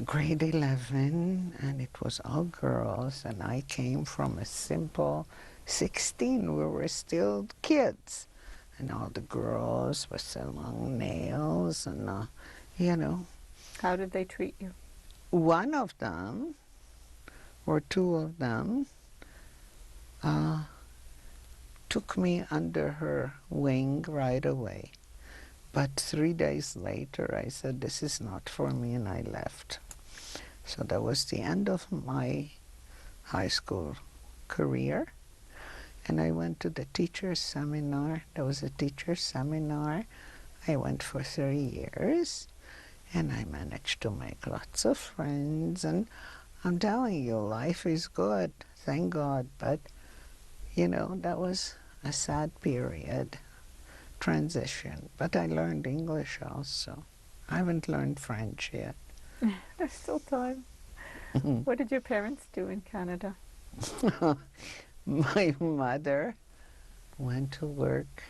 Speaker 2: Grade 11, and it was all girls, and I came from a simple 16. We were still kids. And all the girls with so long nails, and,
Speaker 1: How did they treat you?
Speaker 2: one of them, or two of them, took me under her wing right away. But 3 days later, I said, this is not for me, and I left. So that was the end of my high school career. And I went to the teacher's seminar. There was a teacher's seminar. I went for 3 years, and I managed to make lots of friends. And I'm telling you, life is good, thank God. But, that was a sad period. Transition, but I learned English also. I haven't learned French yet.
Speaker 1: There's still time. What did your parents do in Canada?
Speaker 2: My mother went to work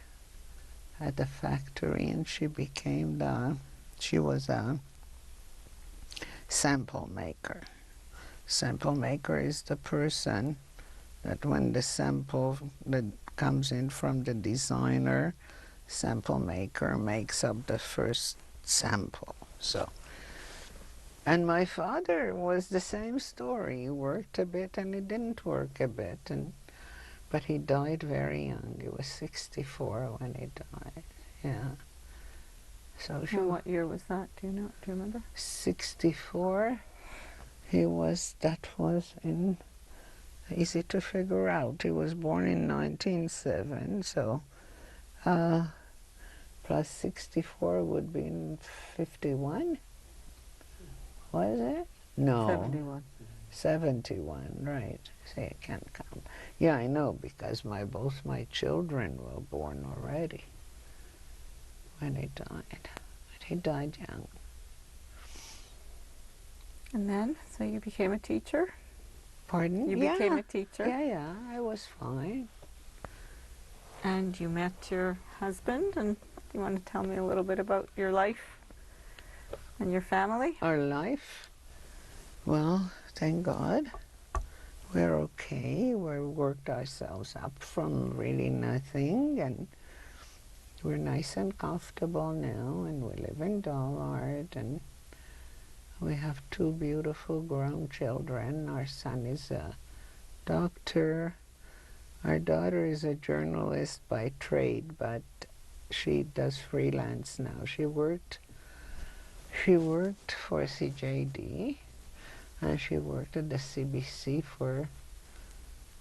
Speaker 2: at the factory and she was a sample maker. Sample maker is the person that when the sample that comes in from the designer, sample maker makes up the first sample. So And my father was the same story. He worked a bit and he didn't work a bit, but he died very young. He was 64 when he died. Yeah. So she
Speaker 1: And what year was that? Do you know? Do you remember?
Speaker 2: 64. That was in, easy to figure out. He was born in 1907, so uh, plus 64 would be in 51, was it? No,
Speaker 1: 71.
Speaker 2: 71, right. See, I can't count. Yeah, I know, because both my children were born already when he died. But he died young.
Speaker 1: And then, so you became a teacher?
Speaker 2: Pardon?
Speaker 1: You became
Speaker 2: Yeah,
Speaker 1: a teacher?
Speaker 2: yeah, I was fine.
Speaker 1: And you met your husband, and do you want to tell me a little bit about your life and your family?
Speaker 2: Our life, well, thank God, we're okay. We worked ourselves up from really nothing, and we're nice and comfortable now, and we live in Dalard, and we have two beautiful grown children. Our son is a doctor. Our daughter is a journalist by trade, but she does freelance now. She worked for CJD, and she worked at the CBC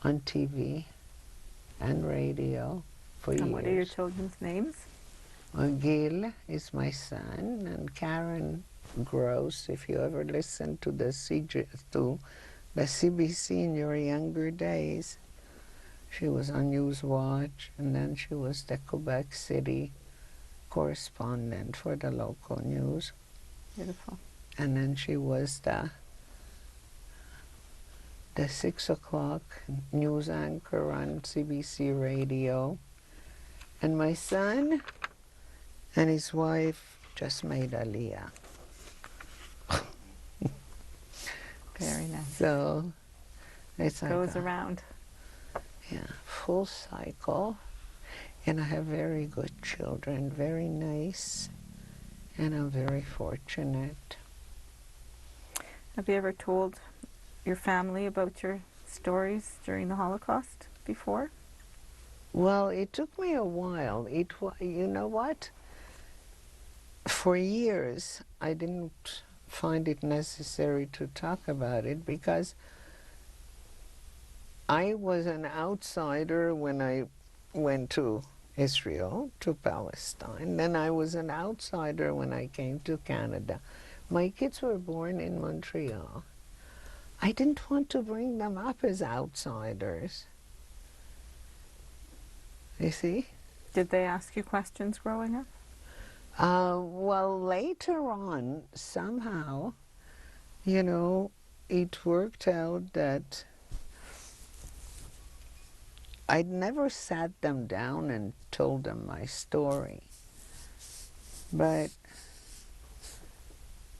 Speaker 2: on TV and radio for
Speaker 1: And what are your
Speaker 2: years.
Speaker 1: children's names?
Speaker 2: Gil is my son, and Karen Gross. If you ever listen to the CBC in your younger days, she was on Newswatch, and then she was the Quebec City correspondent for the local news,
Speaker 1: Beautiful.
Speaker 2: and then she was the 6 o'clock news anchor on CBC radio. And my son and his wife just made Aliyah.
Speaker 1: Very nice.
Speaker 2: So it's like
Speaker 1: Goes around.
Speaker 2: yeah, full cycle. And I have very good children, very nice, and I'm very fortunate.
Speaker 1: Have you ever told your family about your stories during the Holocaust before?
Speaker 2: Well, it took me a while. You know what? For years, I didn't find it necessary to talk about it because I was an outsider when I went to Israel, to Palestine. Then I was an outsider when I came to Canada. My kids were born in Montreal. I didn't want to bring them up as outsiders. You see?
Speaker 1: Did they ask you questions growing up?
Speaker 2: Well, later on, somehow, you know, it worked out that I'd never sat them down and told them my story. But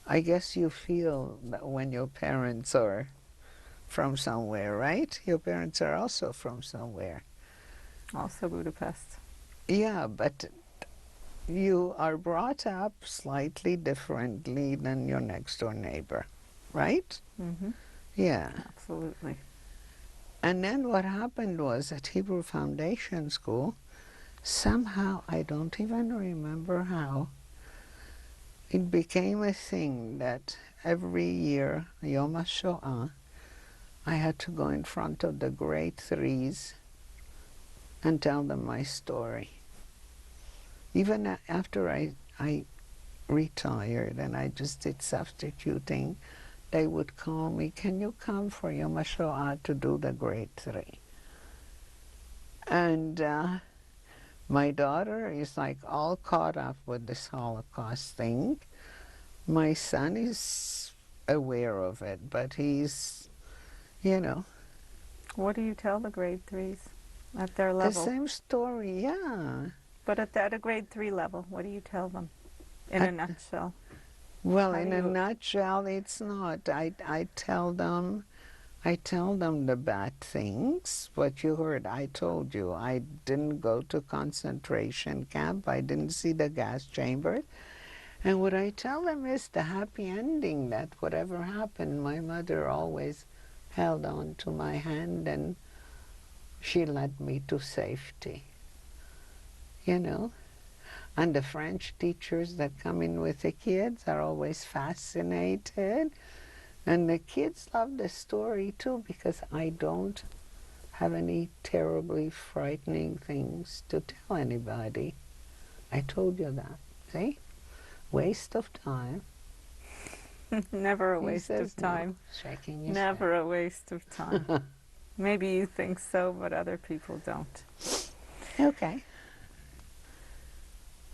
Speaker 2: I guess you feel that when your parents are from somewhere, right? Your parents are also from somewhere.
Speaker 1: Also Budapest.
Speaker 2: Yeah, but you are brought up slightly differently than your next door neighbor, right?
Speaker 1: Mm-hmm.
Speaker 2: Yeah.
Speaker 1: Absolutely.
Speaker 2: And then what happened was at Hebrew Foundation School, somehow, I don't even remember how, it became a thing that every year, Yom HaShoah, I had to go in front of the grade threes and tell them my story. Even after I retired and I just did substituting, they would call me, can you come for Yom HaShoah to do the grade three? And my daughter is like all caught up with this Holocaust thing. My son is aware of it, but he's, you know,
Speaker 1: What do you tell the grade threes at their
Speaker 2: the
Speaker 1: level?
Speaker 2: same story, yeah.
Speaker 1: But at a grade 3 level, what do you tell them in a nutshell?
Speaker 2: Well,
Speaker 1: How
Speaker 2: in
Speaker 1: do
Speaker 2: a
Speaker 1: you-
Speaker 2: nutshell, it's not. I tell them the bad things. What you heard, I told you. I didn't go to concentration camp. I didn't see the gas chambers. And what I tell them is the happy ending, that whatever happened, my mother always held on to my hand and she led me to safety, you know. And the French teachers that come in with the kids are always fascinated. And the kids love the story too, because I don't have any terribly frightening things to tell anybody. I told you that. See? Waste of time.
Speaker 1: Never a
Speaker 2: He
Speaker 1: waste
Speaker 2: says
Speaker 1: of
Speaker 2: no,
Speaker 1: time.
Speaker 2: shaking his
Speaker 1: Never a waste of time.
Speaker 2: head.
Speaker 1: Maybe you think so, but other people don't.
Speaker 2: Okay.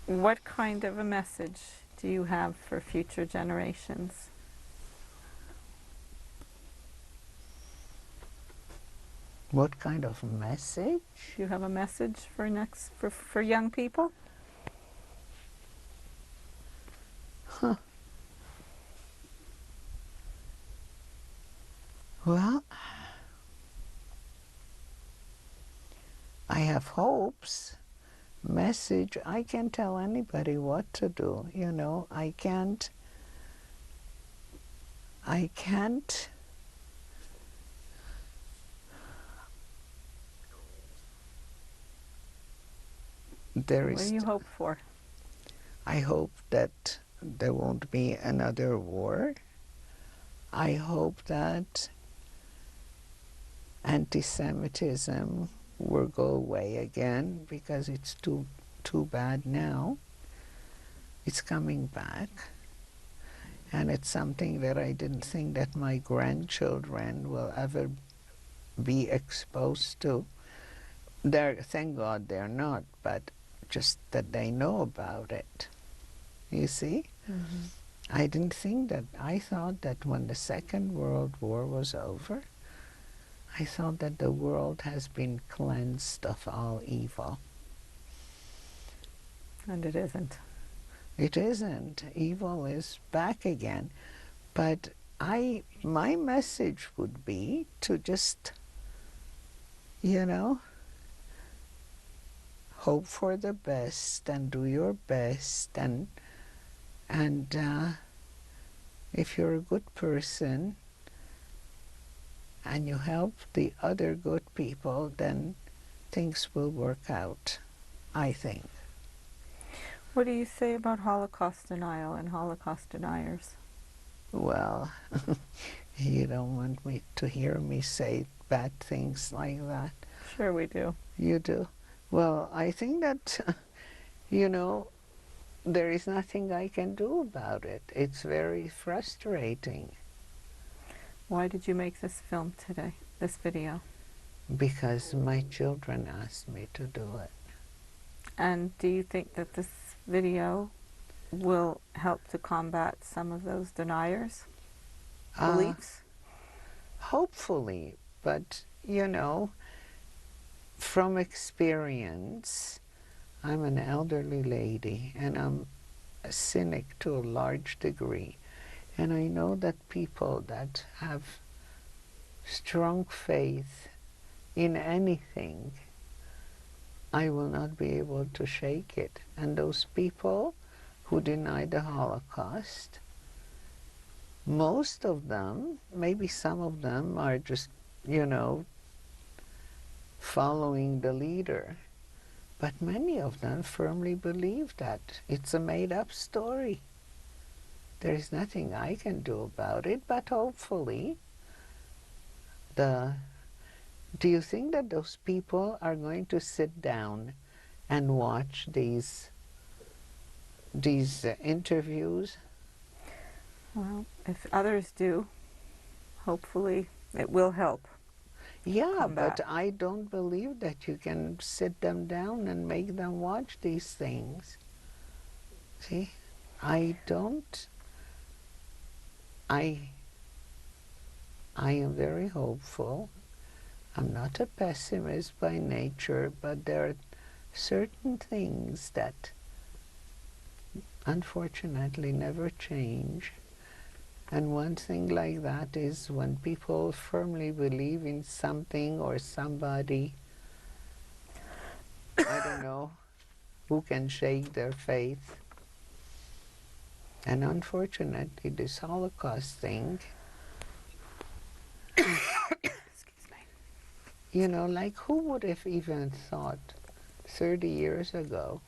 Speaker 1: What kind of a message do you have for future generations?
Speaker 2: What kind of message?
Speaker 1: Do you have a message for young people?
Speaker 2: Huh. Well, I have hopes. Message, I can't tell anybody what to do, you know. I can't, there
Speaker 1: What do
Speaker 2: is,
Speaker 1: you hope for?
Speaker 2: I hope that there won't be another war. I hope that anti-Semitism will go away again, because it's too bad now. It's coming back. And it's something that I didn't think that my grandchildren will ever be exposed to. Thank God they're not, but just that they know about it. You see?
Speaker 1: Mm-hmm.
Speaker 2: I didn't think that. I thought that when the Second World War was over, I thought that the world has been cleansed of all evil.
Speaker 1: And it isn't.
Speaker 2: It isn't. Evil is back again. But my message would be to just, you know, hope for the best and do your best, and if you're a good person and you help the other good people, then things will work out, I think.
Speaker 1: What do you say about Holocaust denial and Holocaust deniers?
Speaker 2: Well, you don't want me to hear me say bad things like that.
Speaker 1: Sure we do.
Speaker 2: You do. Well, I think that, you know, there is nothing I can do about it. It's very frustrating.
Speaker 1: Why did you make this film today, this video?
Speaker 2: Because my children asked me to do it.
Speaker 1: And do you think that this video will help to combat some of those deniers' beliefs?
Speaker 2: Hopefully, but you know, from experience, I'm an elderly lady and I'm a cynic to a large degree. And I know that people that have strong faith in anything, I will not be able to shake it. And those people who deny the Holocaust, most of them, maybe some of them are just, you know, following the leader. But many of them firmly believe that it's a made-up story. There is nothing I can do about it, but hopefully do you think that those people are going to sit down and watch these interviews?
Speaker 1: Well, if others do, hopefully it will help
Speaker 2: Yeah,
Speaker 1: combat.
Speaker 2: but I don't believe that you can sit them down and make them watch these things. See, I don't. I am very hopeful. I'm not a pessimist by nature, but there are certain things that unfortunately never change. And one thing like that is when people firmly believe in something or somebody, I don't know who can shake their faith. And unfortunately, this Holocaust thing,
Speaker 1: Excuse me.
Speaker 2: you know, like who would have even thought 30 years ago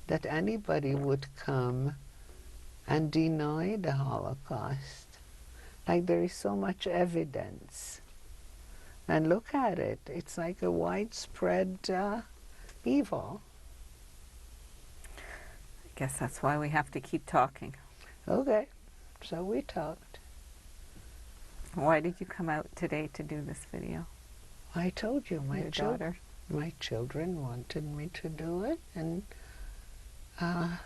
Speaker 2: that anybody would come and deny the Holocaust? Like there is so much evidence. And look at it, it's like a widespread evil.
Speaker 1: I guess that's why we have to keep talking.
Speaker 2: Okay, so we talked.
Speaker 1: Why did you come out today to do this video?
Speaker 2: I told you,
Speaker 1: Your daughter.
Speaker 2: my children wanted me to do it, and I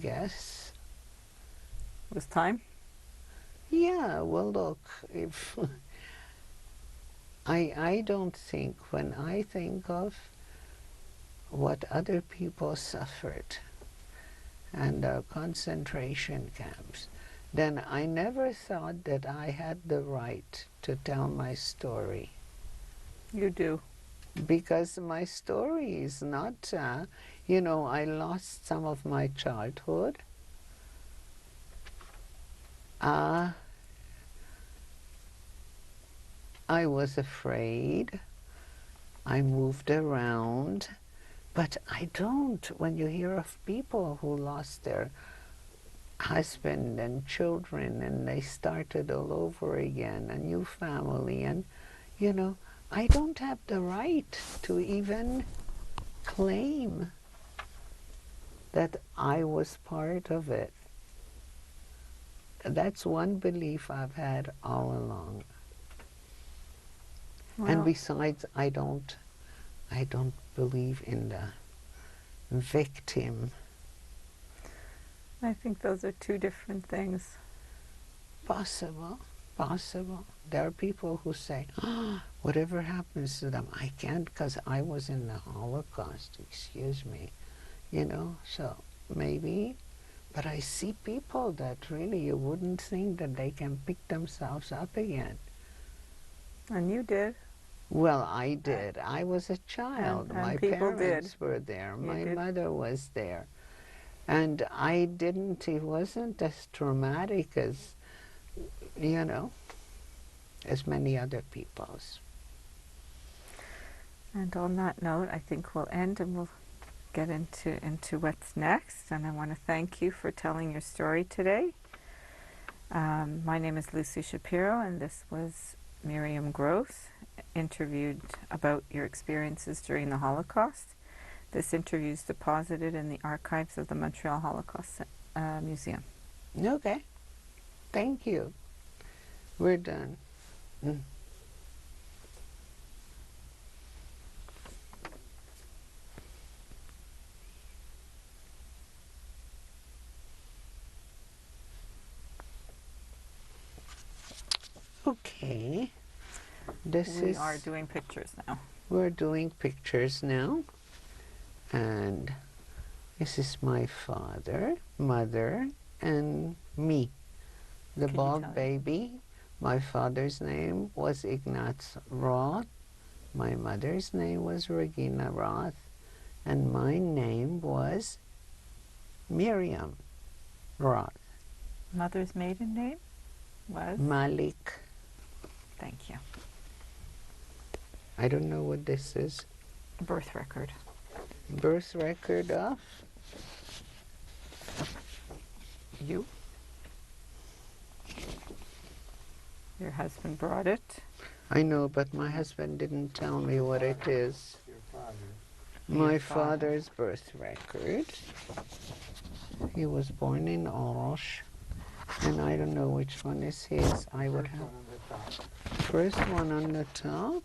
Speaker 2: guess,
Speaker 1: It was time?
Speaker 2: yeah, well look, if I don't think, when I think of what other people suffered and concentration camps, then I never thought that I had the right to tell my story.
Speaker 1: You do.
Speaker 2: Because my story is not, you know, I lost some of my childhood. I was afraid. I moved around. But I don't, when you hear of people who lost their husband and children and they started all over again, a new family, and, you know, I don't have the right to even claim that I was part of it. That's one belief I've had all along.
Speaker 1: Well,
Speaker 2: And besides, I don't believe in the victim.
Speaker 1: I think those are two different things.
Speaker 2: Possible, possible. There are people who say, oh, whatever happens to them, I can't because I was in the Holocaust, excuse me. You know, so maybe, but I see people that really you wouldn't think that they can pick themselves up again.
Speaker 1: And you did.
Speaker 2: Well, I did. I was a child.
Speaker 1: And
Speaker 2: My
Speaker 1: people
Speaker 2: parents
Speaker 1: did.
Speaker 2: were there.
Speaker 1: You
Speaker 2: My
Speaker 1: did.
Speaker 2: mother was there. And I didn't, it wasn't as traumatic as, you know, as many other people's.
Speaker 1: And on that note, I think we'll end and we'll get into what's next. And I want to thank you for telling your story today. My name is Lucy Shapiro, and this was Miriam Gross, interviewed about your experiences during the Holocaust. This interview is deposited in the archives of the Montreal Holocaust Museum.
Speaker 2: Okay. Thank you. We're done. Mm. Okay.
Speaker 1: We are doing pictures now.
Speaker 2: We're doing pictures now. And this is my father, mother, and me. The
Speaker 1: Can you
Speaker 2: bald
Speaker 1: tell me?
Speaker 2: baby. My father's name was Ignaz Roth. My mother's name was Regina Roth. And my name was Miriam Roth.
Speaker 1: Mother's maiden name was?
Speaker 2: Malik.
Speaker 1: Thank you.
Speaker 2: I don't know what this is.
Speaker 1: Birth record.
Speaker 2: Birth record of you?
Speaker 1: Your husband brought it.
Speaker 2: I know, but my husband didn't tell me what it is. My father's birth record. He was born in Oros, and I don't know which one is his. I would have first one on the top.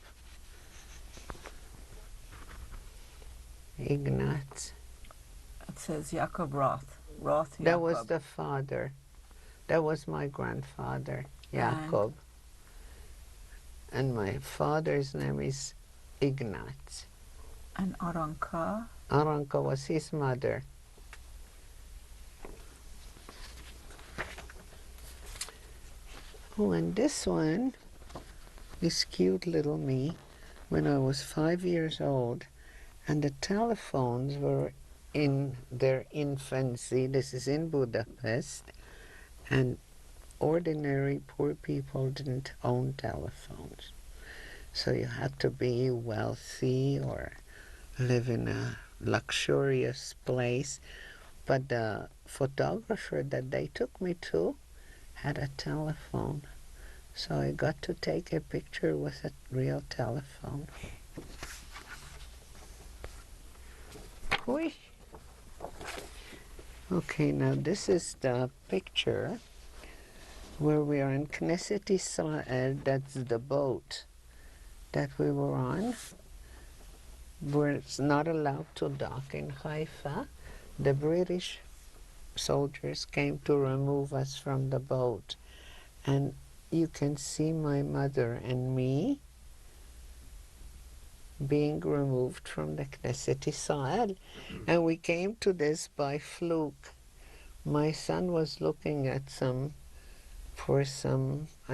Speaker 2: Ignaz.
Speaker 1: It says Jacob Roth. Roth Jacob.
Speaker 2: That was the father. That was my grandfather, Jacob. And my father's name is Ignaz.
Speaker 1: And Aranka.
Speaker 2: Aranka was his mother. Oh, and this one, this cute little me, when I was 5 years old, and the telephones were in their infancy. This is in Budapest, and ordinary poor people didn't own telephones. So you had to be wealthy or live in a luxurious place. But the photographer that they took me to had a telephone. So I got to take a picture with a real telephone. Whoosh. Okay, now this is the picture where we are in Knesset Israel. That's the boat that we were on. We're not allowed to dock in Haifa. The British soldiers came to remove us from the boat. And you can see my mother and me being removed from the Knesset Israel. And we came to this by fluke. My son was looking at a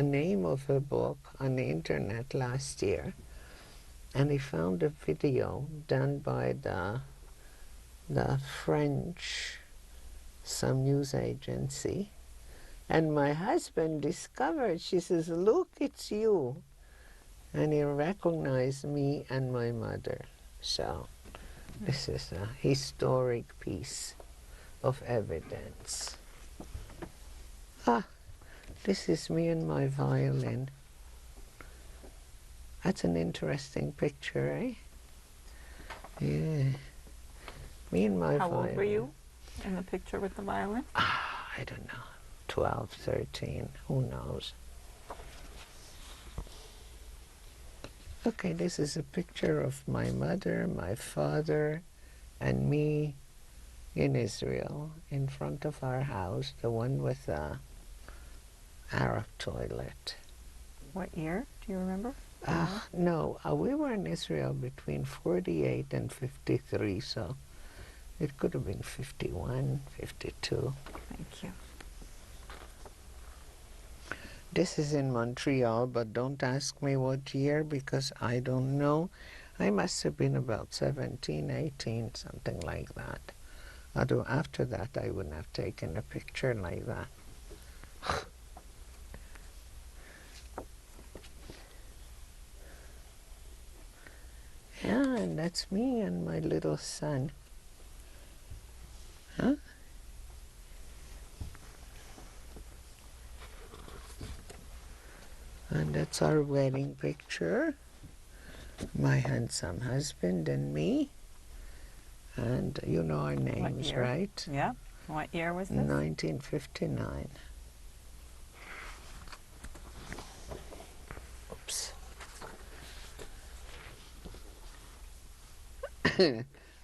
Speaker 2: name of a book on the internet last year, and he found a video done by the French, some news agency. And my husband discovered, she says, "Look, it's you." And he recognized me and my mother. So this is a historic piece of evidence. Ah, this is me and my violin. That's an interesting picture, eh? Yeah. Me and my
Speaker 1: How
Speaker 2: violin.
Speaker 1: old were you in the picture with the violin?
Speaker 2: I don't know. 12, 13, who knows? Okay, this is a picture of my mother, my father, and me in Israel, in front of our house, the one with the Arab toilet.
Speaker 1: What year? Do you remember?
Speaker 2: No, we were in Israel between 48 and 53, so it could have been 51, 52.
Speaker 1: Thank you.
Speaker 2: This is in Montreal, but don't ask me what year because I don't know. I must have been about 17, 18, something like that. Although after that, I wouldn't have taken a picture like that. Yeah, and that's me and my little son. Huh? And that's our wedding picture. My handsome husband and me. And you know our names,
Speaker 1: year?
Speaker 2: right?
Speaker 1: Yeah. What year was this?
Speaker 2: 1959. Oops.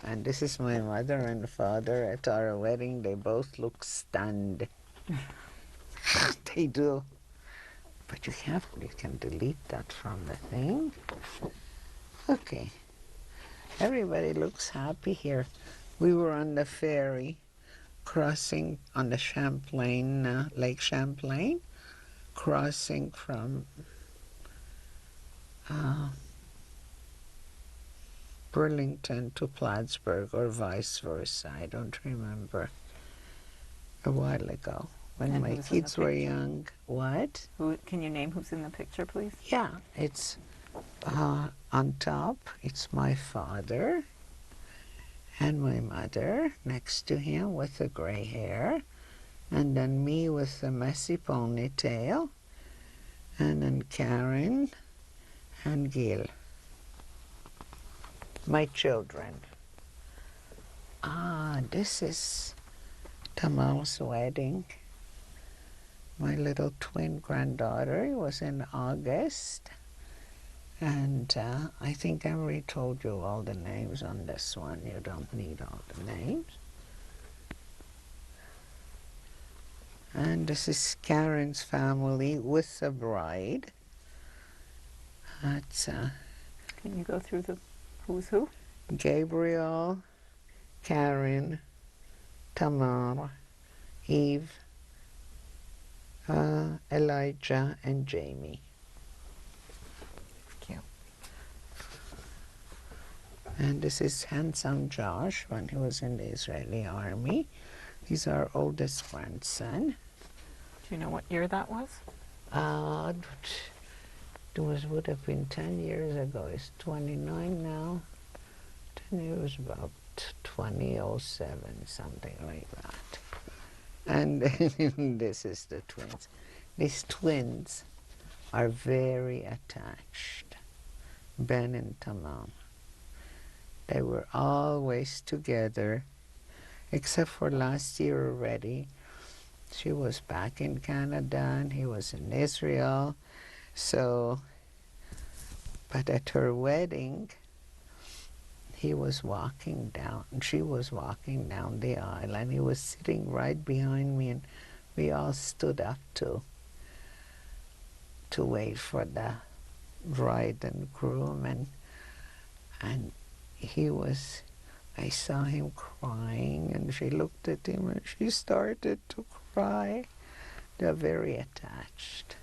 Speaker 2: And this is my mother and father at our wedding. They both look stunned. They do. But you can delete that from the thing. Okay. Everybody looks happy here. We were on the ferry crossing on the Champlain, Lake Champlain, crossing from Burlington to Plattsburgh or vice versa. I don't remember. A while ago when
Speaker 1: And
Speaker 2: my
Speaker 1: who's in the
Speaker 2: kids were
Speaker 1: picture?
Speaker 2: young. What?
Speaker 1: Who can you name who's in the picture, please?
Speaker 2: Yeah, it's on top. It's my father and my mother next to him with the gray hair, and then me with the messy ponytail, and then Karen and Gil, my children. This is Tamal's wedding. My little twin granddaughter was in August. And I think I already told you all the names on this one. You don't need all the names. And this is Karen's family with the bride. That's
Speaker 1: Can you go through the who's who?
Speaker 2: Gabriel, Karen, Tamar, Eve, Elijah, and Jamie.
Speaker 1: Thank you.
Speaker 2: And this is handsome Josh when he was in the Israeli army. He's our oldest grandson.
Speaker 1: Do you know what year that was?
Speaker 2: Uh, would have been 10 years ago. He's 29 now. 10 years, about 2007, something like that. And this is the twins. These twins are very attached, Ben and Tamam. They were always together, except for last year already. She was back in Canada and he was in Israel. So, but at her wedding, she was walking down the aisle, and he was sitting right behind me, and we all stood up to wait for the bride and groom, and I saw him crying, and she looked at him and she started to cry. They're very attached.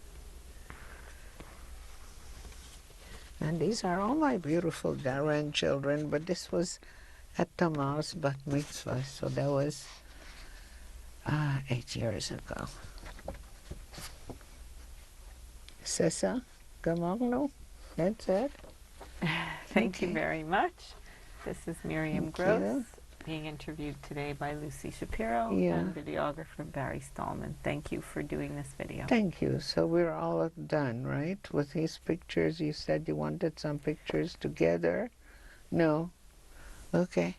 Speaker 2: And these are all my beautiful grandchildren, but this was at Tamar's bat mitzvah, so that was 8 years ago. Sessa, Gamagno, that's it.
Speaker 1: Thank you
Speaker 2: Okay.
Speaker 1: very much. This is Miriam
Speaker 2: Thank
Speaker 1: Gross
Speaker 2: you.
Speaker 1: being interviewed today by Lucy Shapiro
Speaker 2: Yeah.
Speaker 1: and videographer Barry Stallman. Thank you for doing this video.
Speaker 2: Thank you. So we're all done, right? With these pictures, you said you wanted some pictures together? No? Okay.